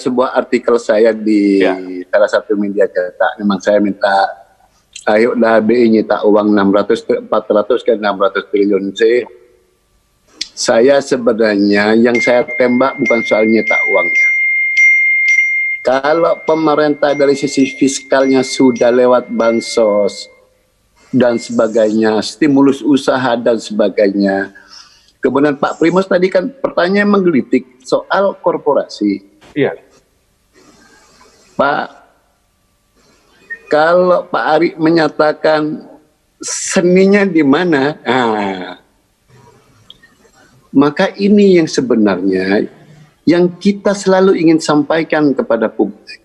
sebuah artikel saya di salah satu media cetak. Memang saya minta, ayolah BI nyita uang 400 ke 600 triliun C. Saya sebenarnya yang saya tembak bukan soal nyita uangnya. Kalau pemerintah dari sisi fiskalnya sudah lewat bansos dan sebagainya, stimulus usaha dan sebagainya. Kemudian Pak Primus tadi kan pertanyaan menggelitik soal korporasi. Iya. Pak, kalau Pak Ari menyatakan seninya di mana? Maka ini yang sebenarnya yang kita selalu ingin sampaikan kepada publik.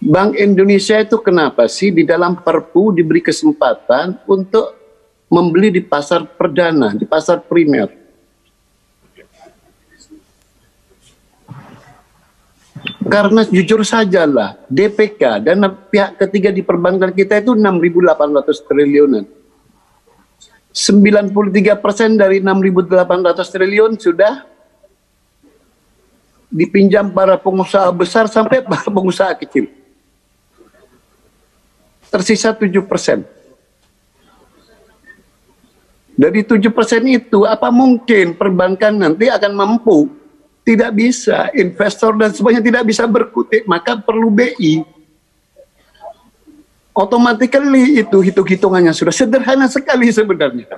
Bank Indonesia itu kenapa sih di dalam Perpu diberi kesempatan untuk membeli di pasar perdana, di pasar primer? Karena jujur sajalah, DPK dan pihak ketiga di perbankan kita itu 6.800 triliunan. 93% dari 6.800 triliun sudah dipinjam para pengusaha besar sampai para pengusaha kecil. Tersisa 7%. Dari 7% itu, apa mungkin perbankan nanti akan mampu? Tidak bisa. Investor dan semuanya tidak bisa berkutik, maka perlu BI. Automatically itu hitung-hitungannya sudah sederhana sekali sebenarnya.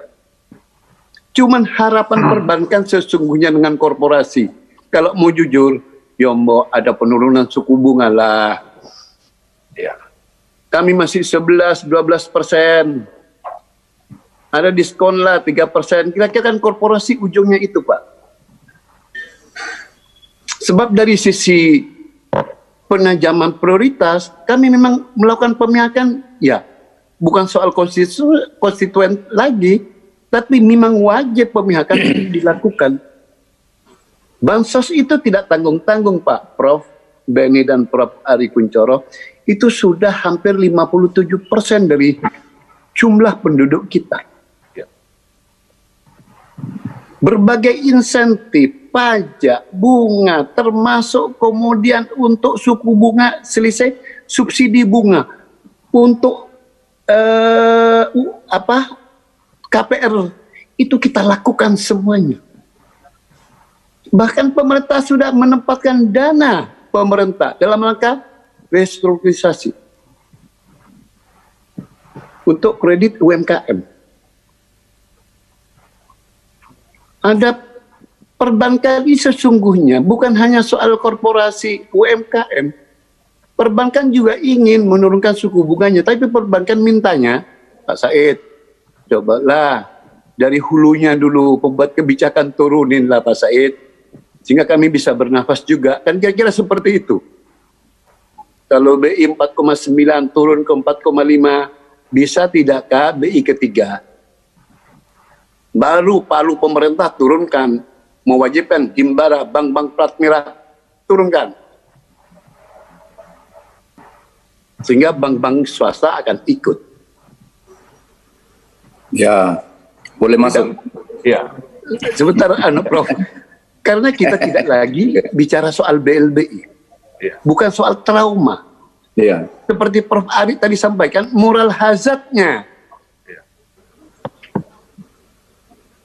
Cuman harapan perbankan sesungguhnya dengan korporasi. Kalau mau jujur, Yombo, ada penurunan suku bunga lah. Ya. Kami masih 11-12%. Ada diskon lah 3%. Kira-kira kan korporasi ujungnya itu, Pak. Sebab dari sisi penajaman prioritas, kami memang melakukan pemihakan, ya, bukan soal konstituen lagi, tapi memang wajib pemihakan dilakukan. Bansos itu tidak tanggung-tanggung, Pak Prof. Beni dan Prof. Ari Kunchoro, itu sudah hampir 57% dari jumlah penduduk kita. Berbagai insentif, pajak, bunga, termasuk kemudian untuk suku bunga selisih subsidi bunga, untuk KPR, itu kita lakukan semuanya. Bahkan pemerintah sudah menempatkan dana pemerintah dalam rangka restrukturisasi untuk kredit UMKM. Ada perbankan ini sesungguhnya bukan hanya soal korporasi UMKM. Perbankan juga ingin menurunkan suku bunganya, tapi perbankan mintanya, Pak Said, cobalah dari hulunya dulu pembuat kebijakan turuninlah Pak Said, sehingga kami bisa bernafas juga. Kan kira-kira seperti itu. Kalau BI 4,9 turun ke 4,5, bisa tidakkah BI ketiga? Baru palu pemerintah turunkan, mewajibkan Himbara, bank-bank plat merah turunkan. Sehingga bank-bank swasta akan ikut. Ya, boleh masuk. Ya. Sebentar, Prof. Karena kita tidak lagi bicara soal BLBI. Ya. Bukan soal trauma. Iya. Seperti Prof. Ari tadi sampaikan, moral hazardnya.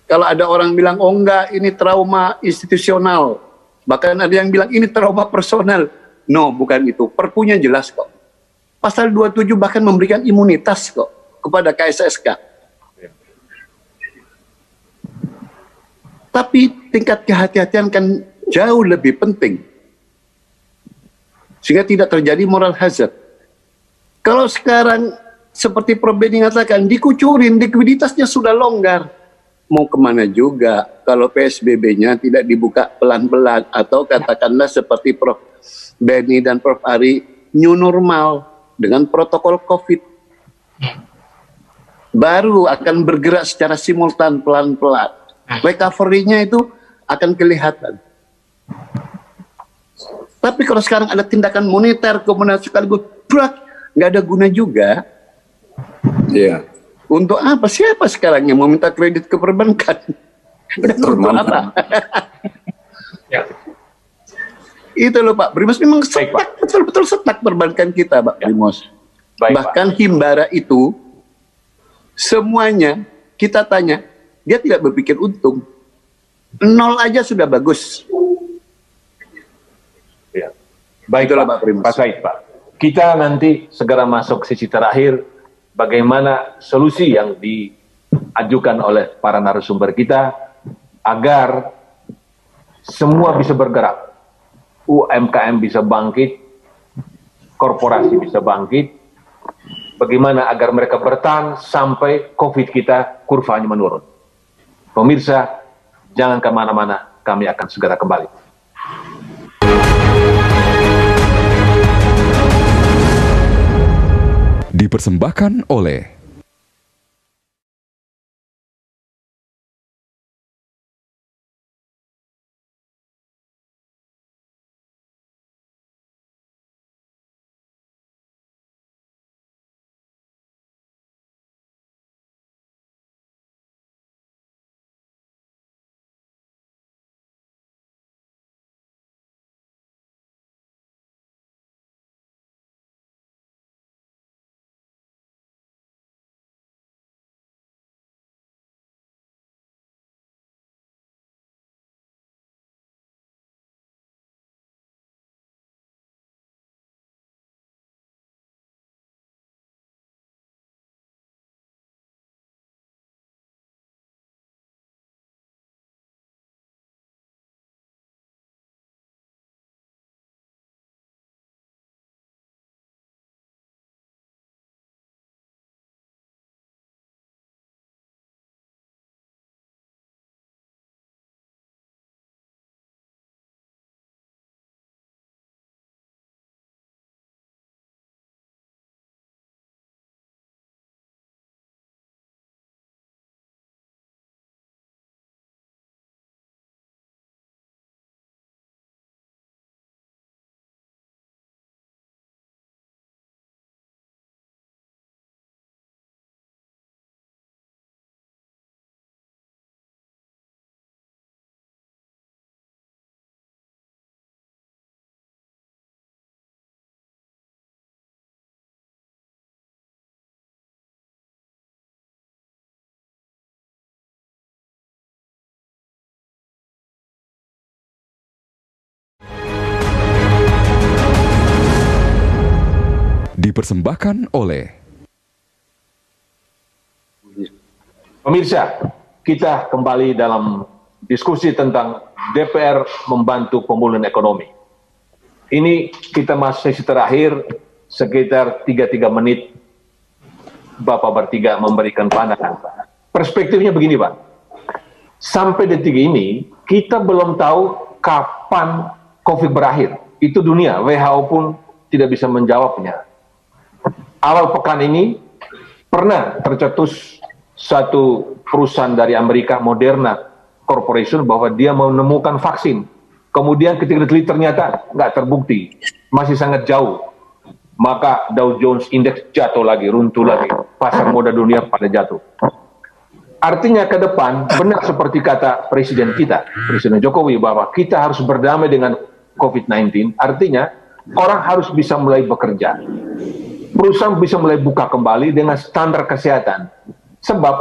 Kalau ada orang bilang, oh enggak, ini trauma institusional. Bahkan ada yang bilang, ini trauma personal. No, bukan itu. Perpunya jelas kok. Pasal 27 bahkan memberikan imunitas kok kepada KSSK. Tapi tingkat kehati-hatian kan jauh lebih penting. Sehingga tidak terjadi moral hazard. Kalau sekarang, seperti Prof. Beni mengatakan, dikucurin, likuiditasnya sudah longgar. Mau kemana juga kalau PSBB-nya tidak dibuka pelan-pelan, atau katakanlah seperti Prof. Beni dan Prof. Ari, new normal dengan protokol COVID. Baru akan bergerak secara simultan pelan-pelan. Recovery-nya itu akan kelihatan. Tapi kalau sekarang ada tindakan moneter, kemudian sekaligus nggak ada guna juga. Iya. Untuk apa? Siapa sekarang yang mau minta kredit ke perbankan? Dan untuk apa? Ya. Itu loh Pak Primus, memang setak, betul-betul setak perbankan kita Pak Primus. Baik, bahkan Pak. Himbara itu semuanya kita tanya, dia tidak berpikir untung. 0 aja sudah bagus. Ya. Baik Pak, Pak Said, Pak. Kita nanti segera masuk sisi terakhir, bagaimana solusi yang diajukan oleh para narasumber kita agar semua bisa bergerak, UMKM bisa bangkit, korporasi bisa bangkit, bagaimana agar mereka bertahan sampai COVID kita kurvanya menurun. Pemirsa, jangan kemana-mana, kami akan segera kembali. Dipersembahkan oleh Pemirsa, kita kembali dalam diskusi tentang DPR membantu pemulihan ekonomi. Ini kita masih sesi terakhir, sekitar 3 menit Bapak bertiga memberikan pandangan. Perspektifnya begini Pak, sampai detik ini kita belum tahu kapan COVID berakhir. Itu dunia, WHO pun tidak bisa menjawabnya. Awal pekan ini pernah tercetus satu perusahaan dari Amerika, Moderna Corporation, bahwa dia menemukan vaksin. Kemudian ketika diteliti ternyata nggak terbukti, masih sangat jauh. Maka Dow Jones Index jatuh lagi, runtuh lagi. Pasar modal dunia pada jatuh. Artinya ke depan, benar seperti kata Presiden kita, Presiden Jokowi, bahwa kita harus berdamai dengan COVID-19. Artinya, orang harus bisa mulai bekerja. Perusahaan bisa mulai buka kembali dengan standar kesehatan. Sebab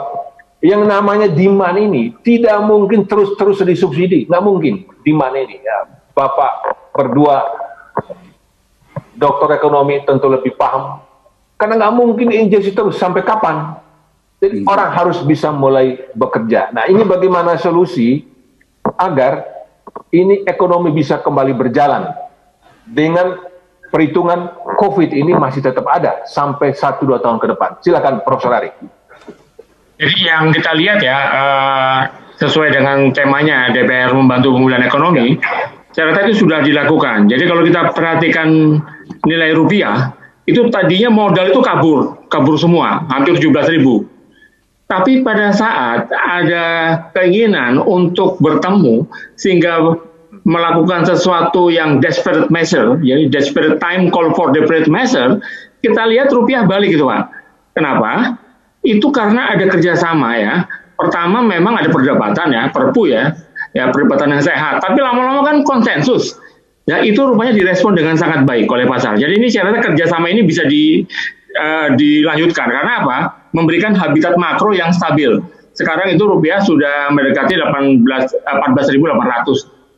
yang namanya demand ini tidak mungkin terus-terus disubsidi. Nggak mungkin demand ini. Ya, Bapak berdua dokter ekonomi tentu lebih paham. Karena nggak mungkin injeksi terus. Sampai kapan? Jadi orang harus bisa mulai bekerja. Nah, ini bagaimana solusi agar ini ekonomi bisa kembali berjalan dengan perhitungan COVID ini masih tetap ada sampai 1-2 tahun ke depan. Silakan Profesor Ari. Jadi yang kita lihat ya, sesuai dengan temanya DPR membantu pemulihan ekonomi, saya rasa itu sudah dilakukan. Jadi kalau kita perhatikan nilai rupiah, itu tadinya modal itu kabur semua, hampir 17.000. Tapi pada saat ada keinginan untuk bertemu sehingga melakukan sesuatu yang desperate measure, jadi desperate time call for desperate measure, kita lihat rupiah balik gitu Pak. Kenapa? Itu karena ada kerjasama ya. Pertama memang ada perdebatan ya, perpu ya perdebatan yang sehat. Tapi lama-lama kan konsensus. Ya itu rupanya direspon dengan sangat baik oleh pasar. Jadi ini saya rasa kerjasama ini bisa dilanjutkan. Karena apa? Memberikan habitat makro yang stabil. Sekarang itu rupiah sudah mendekati 14.800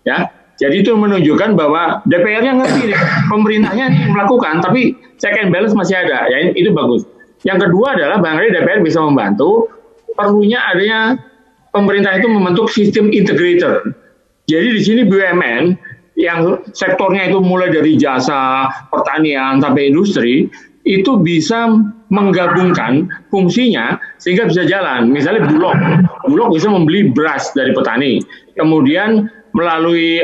ya. Jadi itu menunjukkan bahwa DPR-nya ngerti, pemerintahnya melakukan, tapi check and balance masih ada. Ya itu bagus. Yang kedua adalah barangkali DPR bisa membantu, perlunya adanya pemerintah itu membentuk sistem integrator. Jadi di sini BUMN yang sektornya itu mulai dari jasa, pertanian sampai industri itu bisa menggabungkan fungsinya sehingga bisa jalan. Misalnya Bulog bisa membeli beras dari petani, kemudian melalui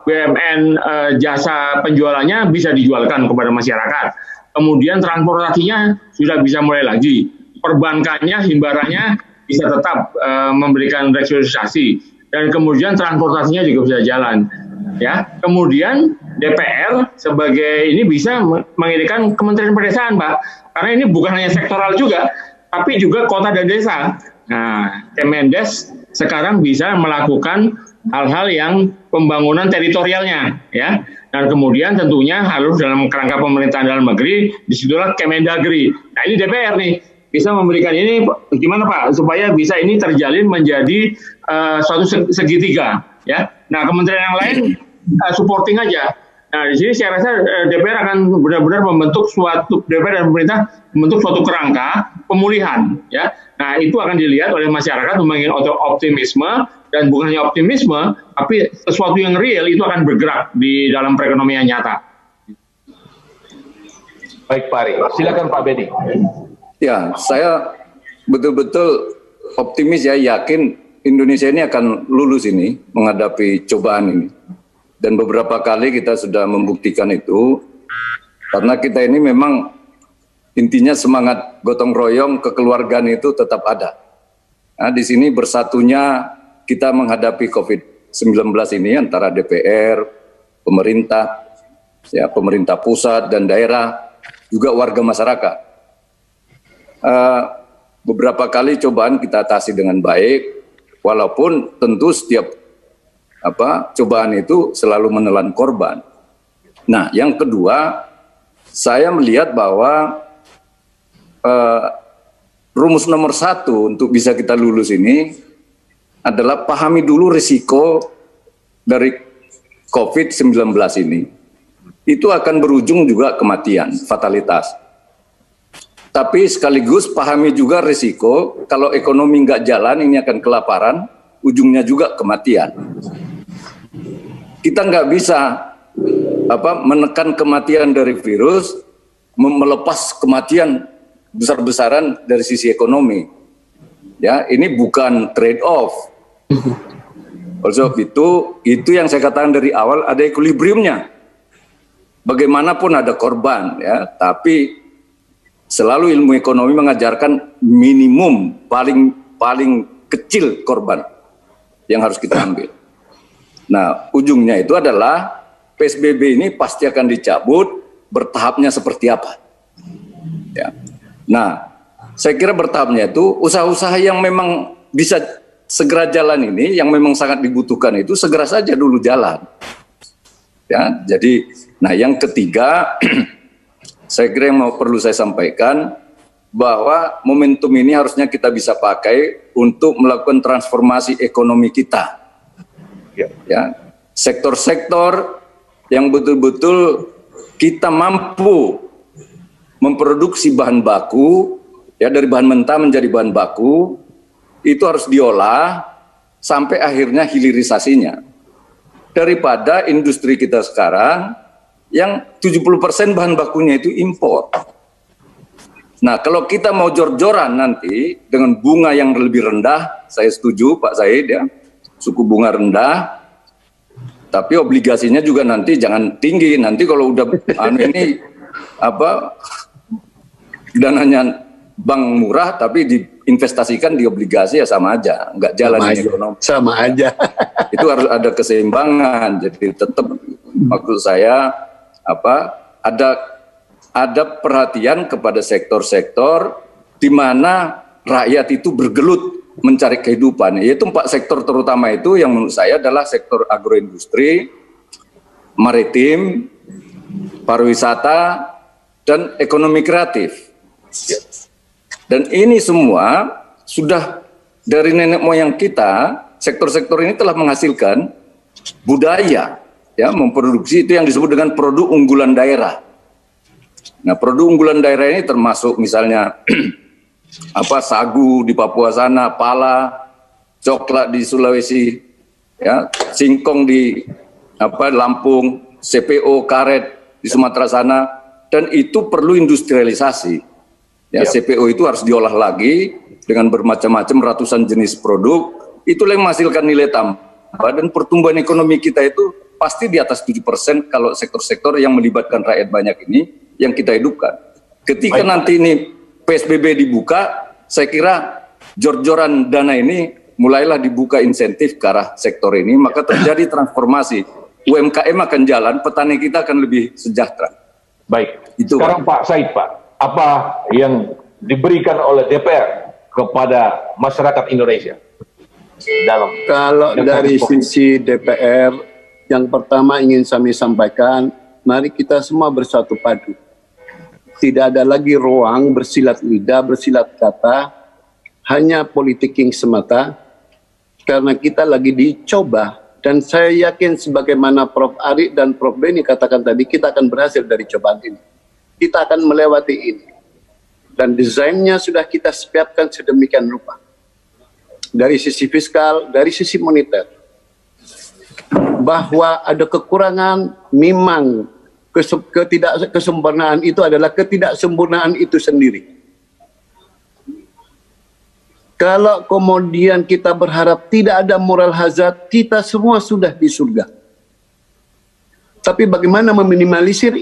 BUMN jasa penjualannya bisa dijualkan kepada masyarakat. kemudian transportasinya sudah bisa mulai lagi, perbankannya, himbarannya bisa tetap memberikan restrukturisasi, dan kemudian transportasinya juga bisa jalan. Ya, kemudian DPR sebagai ini bisa mengirikan Kementerian Pedesaan, Pak, karena ini bukan hanya sektoral juga, tapi juga kota dan desa. Nah, Kemendes sekarang bisa melakukan hal-hal yang pembangunan teritorialnya, ya. Dan kemudian tentunya harus dalam kerangka pemerintahan dalam negeri, disitulah Kemendagri. Nah, ini DPR nih bisa memberikan ini gimana Pak supaya bisa ini terjalin menjadi suatu segitiga, ya. Nah, kementerian yang lain supporting aja. Nah, di sini saya rasa DPR akan benar-benar membentuk DPR dan pemerintah membentuk suatu kerangka pemulihan, ya. Nah, itu akan dilihat oleh masyarakat membangun optimisme, dan bukan hanya optimisme, tapi sesuatu yang real itu akan bergerak di dalam perekonomian nyata. Baik Pak Ari, silakan Pak Beni. Ya, saya betul-betul optimis ya, yakin Indonesia ini akan lulus ini menghadapi cobaan ini. Dan beberapa kali kita sudah membuktikan itu, karena kita ini memang intinya semangat gotong royong kekeluargaan itu tetap ada. Nah, di sini bersatunya kita menghadapi COVID-19 ini antara DPR, pemerintah, ya, pemerintah pusat dan daerah, juga warga masyarakat. Beberapa kali cobaan kita atasi dengan baik, walaupun tentu setiap cobaan itu selalu menelan korban. Nah, yang kedua, saya melihat bahwa rumus nomor 1 untuk bisa kita lulus ini adalah pahami dulu risiko dari COVID-19 ini. Itu akan berujung juga kematian, fatalitas. Tapi sekaligus pahami juga risiko kalau ekonomi nggak jalan ini akan kelaparan, ujungnya juga kematian. Kita nggak bisa menekan kematian dari virus, melepas kematian besar-besaran dari sisi ekonomi. Ya, ini bukan trade off. Oleh sebab itu yang saya katakan dari awal, ada equilibriumnya. Bagaimanapun ada korban, ya, tapi selalu ilmu ekonomi mengajarkan minimum paling kecil korban yang harus kita ambil. Nah, ujungnya itu adalah PSBB ini pasti akan dicabut, bertahapnya seperti apa. Ya. Nah, saya kira bertahapnya itu usaha-usaha yang memang bisa segera jalan ini, yang memang sangat dibutuhkan itu segera saja dulu jalan. Ya, jadi, nah yang ketiga, saya kira yang perlu saya sampaikan bahwa momentum ini harusnya kita bisa pakai untuk melakukan transformasi ekonomi kita. Ya, sektor-sektor yang betul-betul kita mampu memproduksi bahan baku, ya, dari bahan mentah menjadi bahan baku, itu harus diolah sampai akhirnya hilirisasinya. Daripada industri kita sekarang yang 70% bahan bakunya itu impor. Nah, kalau kita mau jor-joran nanti dengan bunga yang lebih rendah, saya setuju Pak Said, ya, suku bunga rendah, tapi obligasinya juga nanti jangan tinggi. Nanti kalau udah ini dananya bank murah tapi diinvestasikan di obligasi, ya sama aja, nggak jalan ekonomi. Sama aja. Itu harus ada keseimbangan. Jadi tetap maksud saya ada perhatian kepada sektor-sektor di mana rakyat itu bergelut mencari kehidupan, yaitu 4 sektor terutama itu yang menurut saya adalah sektor agroindustri, maritim, pariwisata, dan ekonomi kreatif. Dan ini semua sudah dari nenek moyang kita, sektor-sektor ini telah menghasilkan budaya, ya, memproduksi itu yang disebut dengan produk unggulan daerah. Nah, produk unggulan daerah ini termasuk misalnya sagu di Papua sana, pala, coklat di Sulawesi, ya, singkong di Lampung, CPO, karet di Sumatera sana, dan itu perlu industrialisasi. Ya, CPO itu harus diolah lagi dengan bermacam-macam ratusan jenis produk, itulah yang menghasilkan nilai tambah, dan pertumbuhan ekonomi kita itu pasti di atas 7% kalau sektor-sektor yang melibatkan rakyat banyak ini yang kita hidupkan. Ketika nanti ini PSBB dibuka, saya kira jor-joran dana ini mulailah dibuka insentif ke arah sektor ini, maka terjadi transformasi. UMKM akan jalan, petani kita akan lebih sejahtera. Baik, Itu, sekarang Pak Said, Pak, apa yang diberikan oleh DPR kepada masyarakat Indonesia? Kalau dari sisi DPR, yang pertama ingin kami sampaikan, mari kita semua bersatu padu. Tidak ada lagi ruang bersilat lidah, bersilat kata, hanya politik semata, karena kita lagi dicoba. Dan saya yakin sebagaimana Prof. Ari dan Prof. Beni katakan tadi, kita akan berhasil dari cobaan ini. Kita akan melewati ini. Dan desainnya sudah kita siapkan sedemikian rupa. Dari sisi fiskal, dari sisi moneter. Bahwa ada kekurangan, memang ketidaksempurnaan itu adalah ketidaksempurnaan itu sendiri. Kalau kemudian kita berharap tidak ada moral hazard, kita semua sudah di surga. Tapi bagaimana meminimalisir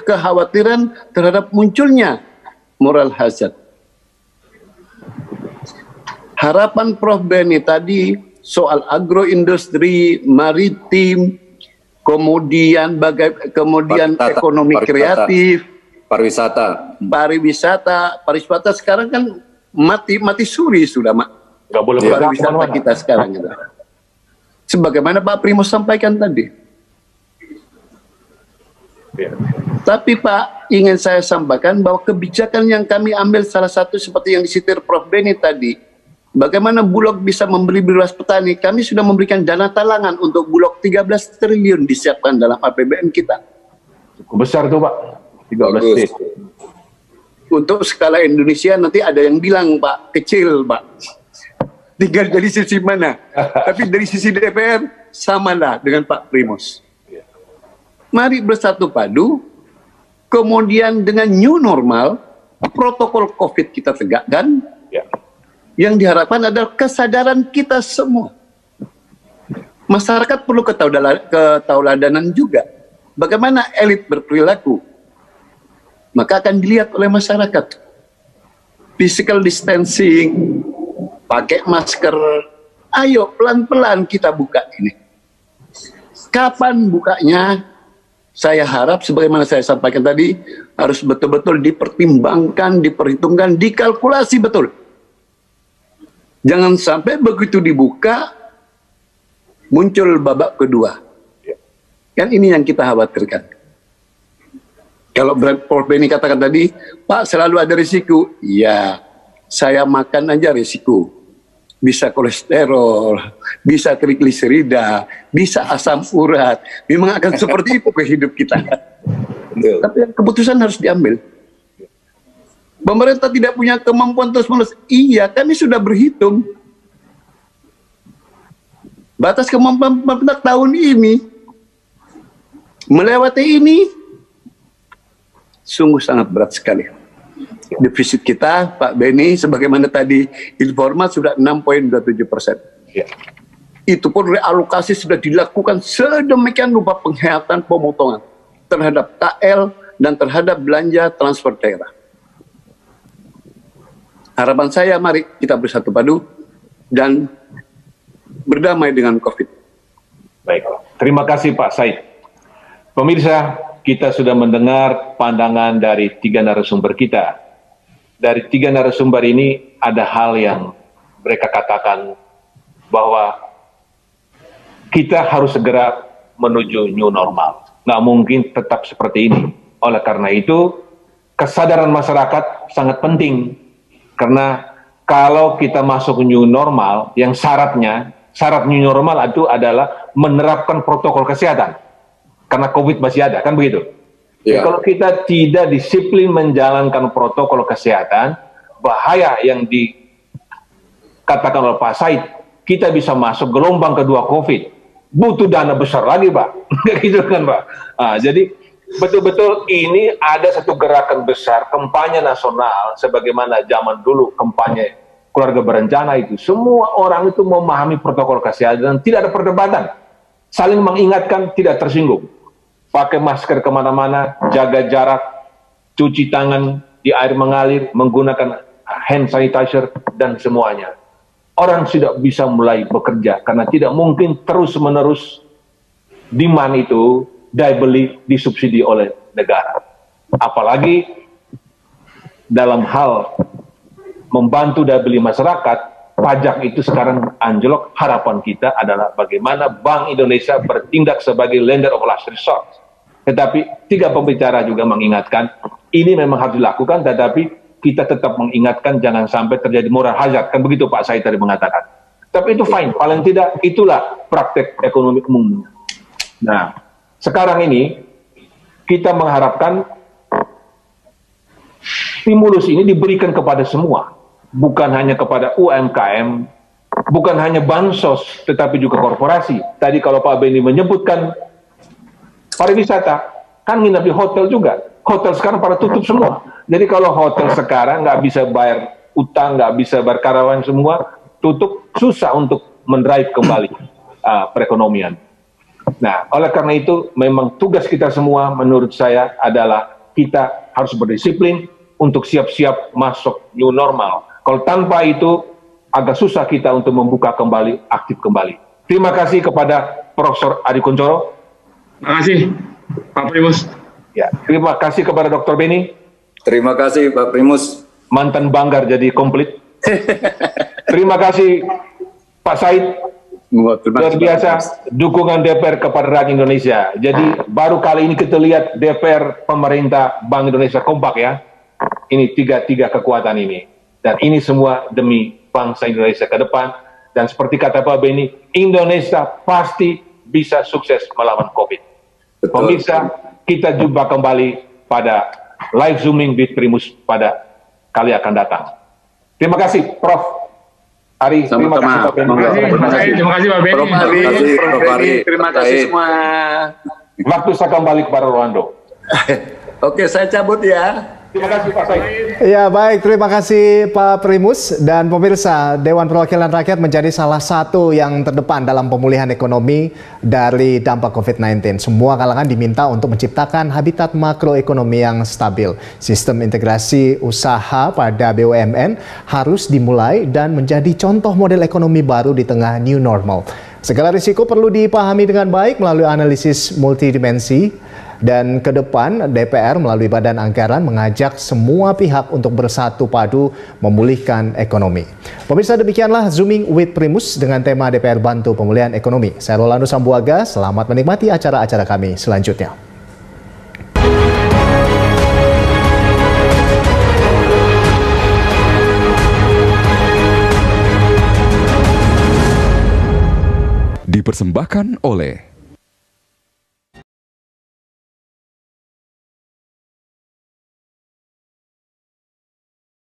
kekhawatiran terhadap munculnya moral hazard? Harapan Prof. Beni tadi soal agroindustri, maritim, kemudian ekonomi kreatif, pariwisata sekarang kan mati suri sudah, Mak. Nggak boleh pariwisata kita sekarang gitu. Sebagaimana Pak Primus sampaikan tadi. Tapi Pak, ingin saya sampaikan bahwa kebijakan yang kami ambil salah satu seperti yang disitir Prof. Beni tadi, bagaimana Bulog bisa membeli beras petani, kami sudah memberikan dana talangan untuk Bulog 13 triliun disiapkan dalam APBN kita. Cukup besar tuh Pak, 13 triliun. Untuk skala Indonesia nanti ada yang bilang Pak, kecil Pak. Tinggal dari sisi mana. Tapi dari sisi DPR, samalah dengan Pak Primus. Mari bersatu padu, kemudian dengan new normal, protokol COVID kita tegakkan, yang diharapkan adalah kesadaran kita semua. Masyarakat perlu ketauladanan juga. Bagaimana elit berperilaku, maka akan dilihat oleh masyarakat. Physical distancing, pakai masker, ayo pelan-pelan kita buka ini. Kapan bukanya? Saya harap sebagaimana saya sampaikan tadi, harus betul-betul dipertimbangkan, diperhitungkan, dikalkulasi betul. Jangan sampai begitu dibuka, muncul babak kedua. Kan ini yang kita khawatirkan. Kalau Prof. Beni katakan tadi, Pak selalu ada risiko. Ya, saya makan aja risiko. Bisa kolesterol, bisa trigliserida, bisa asam urat. Memang akan seperti itu ke hidup kita. Tapi keputusan harus diambil. Pemerintah tidak punya kemampuan terus-menerus. Iya, kami sudah berhitung. Batas kemampuan pemerintah tahun ini, melewati ini, sungguh sangat berat sekali. Defisit kita, Pak Beni, sebagaimana tadi informal sudah 6,27%. Ya. Itu pun realokasi sudah dilakukan sedemikian rupa penghematan pemotongan terhadap KL dan terhadap belanja transfer daerah. Harapan saya, mari kita bersatu padu dan berdamai dengan COVID. Baik, terima kasih Pak Said. Pemirsa, kita sudah mendengar pandangan dari 3 narasumber kita. Dari 3 narasumber ini ada hal yang mereka katakan bahwa kita harus segera menuju new normal. Nggak mungkin tetap seperti ini. Oleh karena itu, kesadaran masyarakat sangat penting. Karena kalau kita masuk new normal, yang syarat new normal itu adalah menerapkan protokol kesehatan. Karena COVID masih ada, kan begitu? Ya. Kalau kita tidak disiplin menjalankan protokol kesehatan, bahaya yang dikatakan oleh Pak Said, kita bisa masuk gelombang kedua COVID. Butuh dana besar lagi, Pak. Gitu kan, Pak? Nah, jadi betul-betul ini ada satu gerakan besar, kampanye nasional, sebagaimana zaman dulu kampanye keluarga berencana itu. Semua orang itu memahami protokol kesehatan dan tidak ada perdebatan. Saling mengingatkan, tidak tersinggung. Pakai masker kemana-mana, jaga jarak, cuci tangan di air mengalir, menggunakan hand sanitizer, dan semuanya. Orang sudah bisa mulai bekerja, karena tidak mungkin terus-menerus demand itu, daya beli disubsidi oleh negara. Apalagi dalam hal membantu daya beli masyarakat, pajak itu sekarang anjlok. Harapan kita adalah bagaimana Bank Indonesia bertindak sebagai lender of last resort. Tetapi 3 pembicara juga mengingatkan, ini memang harus dilakukan, tetapi kita tetap mengingatkan jangan sampai terjadi moral hazard. Kan begitu Pak Said tadi mengatakan. Tapi itu fine, paling tidak itulah praktek ekonomi umum. Nah, sekarang ini kita mengharapkan stimulus ini diberikan kepada semua, bukan hanya kepada UMKM, bukan hanya bansos, tetapi juga korporasi. Tadi kalau Pak Beni menyebutkan pariwisata, kan nginap di hotel juga. Hotel sekarang pada tutup semua. Jadi kalau hotel sekarang nggak bisa bayar utang, nggak bisa bayar karyawan semua, tutup, susah untuk mendrive kembali perekonomian. Nah, oleh karena itu memang tugas kita semua menurut saya adalah kita harus berdisiplin untuk siap-siap masuk new normal. Kalau tanpa itu agak susah kita untuk membuka kembali, aktif kembali. Terima kasih kepada Profesor Adi Kunchoro. Terima kasih Pak Primus. Ya, terima kasih kepada Dr. Beni. Terima kasih Pak Primus. Mantan banggar jadi komplit. Terima kasih Pak Said. Luar biasa dukungan DPR kepada rakyat Indonesia. Jadi baru kali ini kita lihat DPR, pemerintah, Bank Indonesia kompak ya. Ini tiga kekuatan ini. Dan ini semua demi bangsa Indonesia ke depan. Dan seperti kata Pak Beni, Indonesia pasti bisa sukses melawan COVID. Pemirsa, kita jumpa kembali pada live zooming with Primus pada kali akan datang. Terima kasih Prof. Ari, terima kasih Pak Beni. Terima kasih Pak Beni. Terima kasih semua. Waktu saya kembali kepada Rolando. Oke, saya cabut ya. Terima kasih Pak Said. Ya baik, terima kasih Pak Primus. Dan pemirsa, Dewan Perwakilan Rakyat menjadi salah satu yang terdepan dalam pemulihan ekonomi dari dampak COVID-19. Semua kalangan diminta untuk menciptakan habitat makroekonomi yang stabil. Sistem integrasi usaha pada BUMN harus dimulai dan menjadi contoh model ekonomi baru di tengah new normal. Segala risiko perlu dipahami dengan baik melalui analisis multidimensi. Dan ke depan DPR melalui Badan Anggaran mengajak semua pihak untuk bersatu padu memulihkan ekonomi. Pemirsa, demikianlah Zooming with Primus dengan tema DPR Bantu Pemulihan Ekonomi. Saya Rolando Sambuaga, selamat menikmati acara-acara kami selanjutnya. Dipersembahkan oleh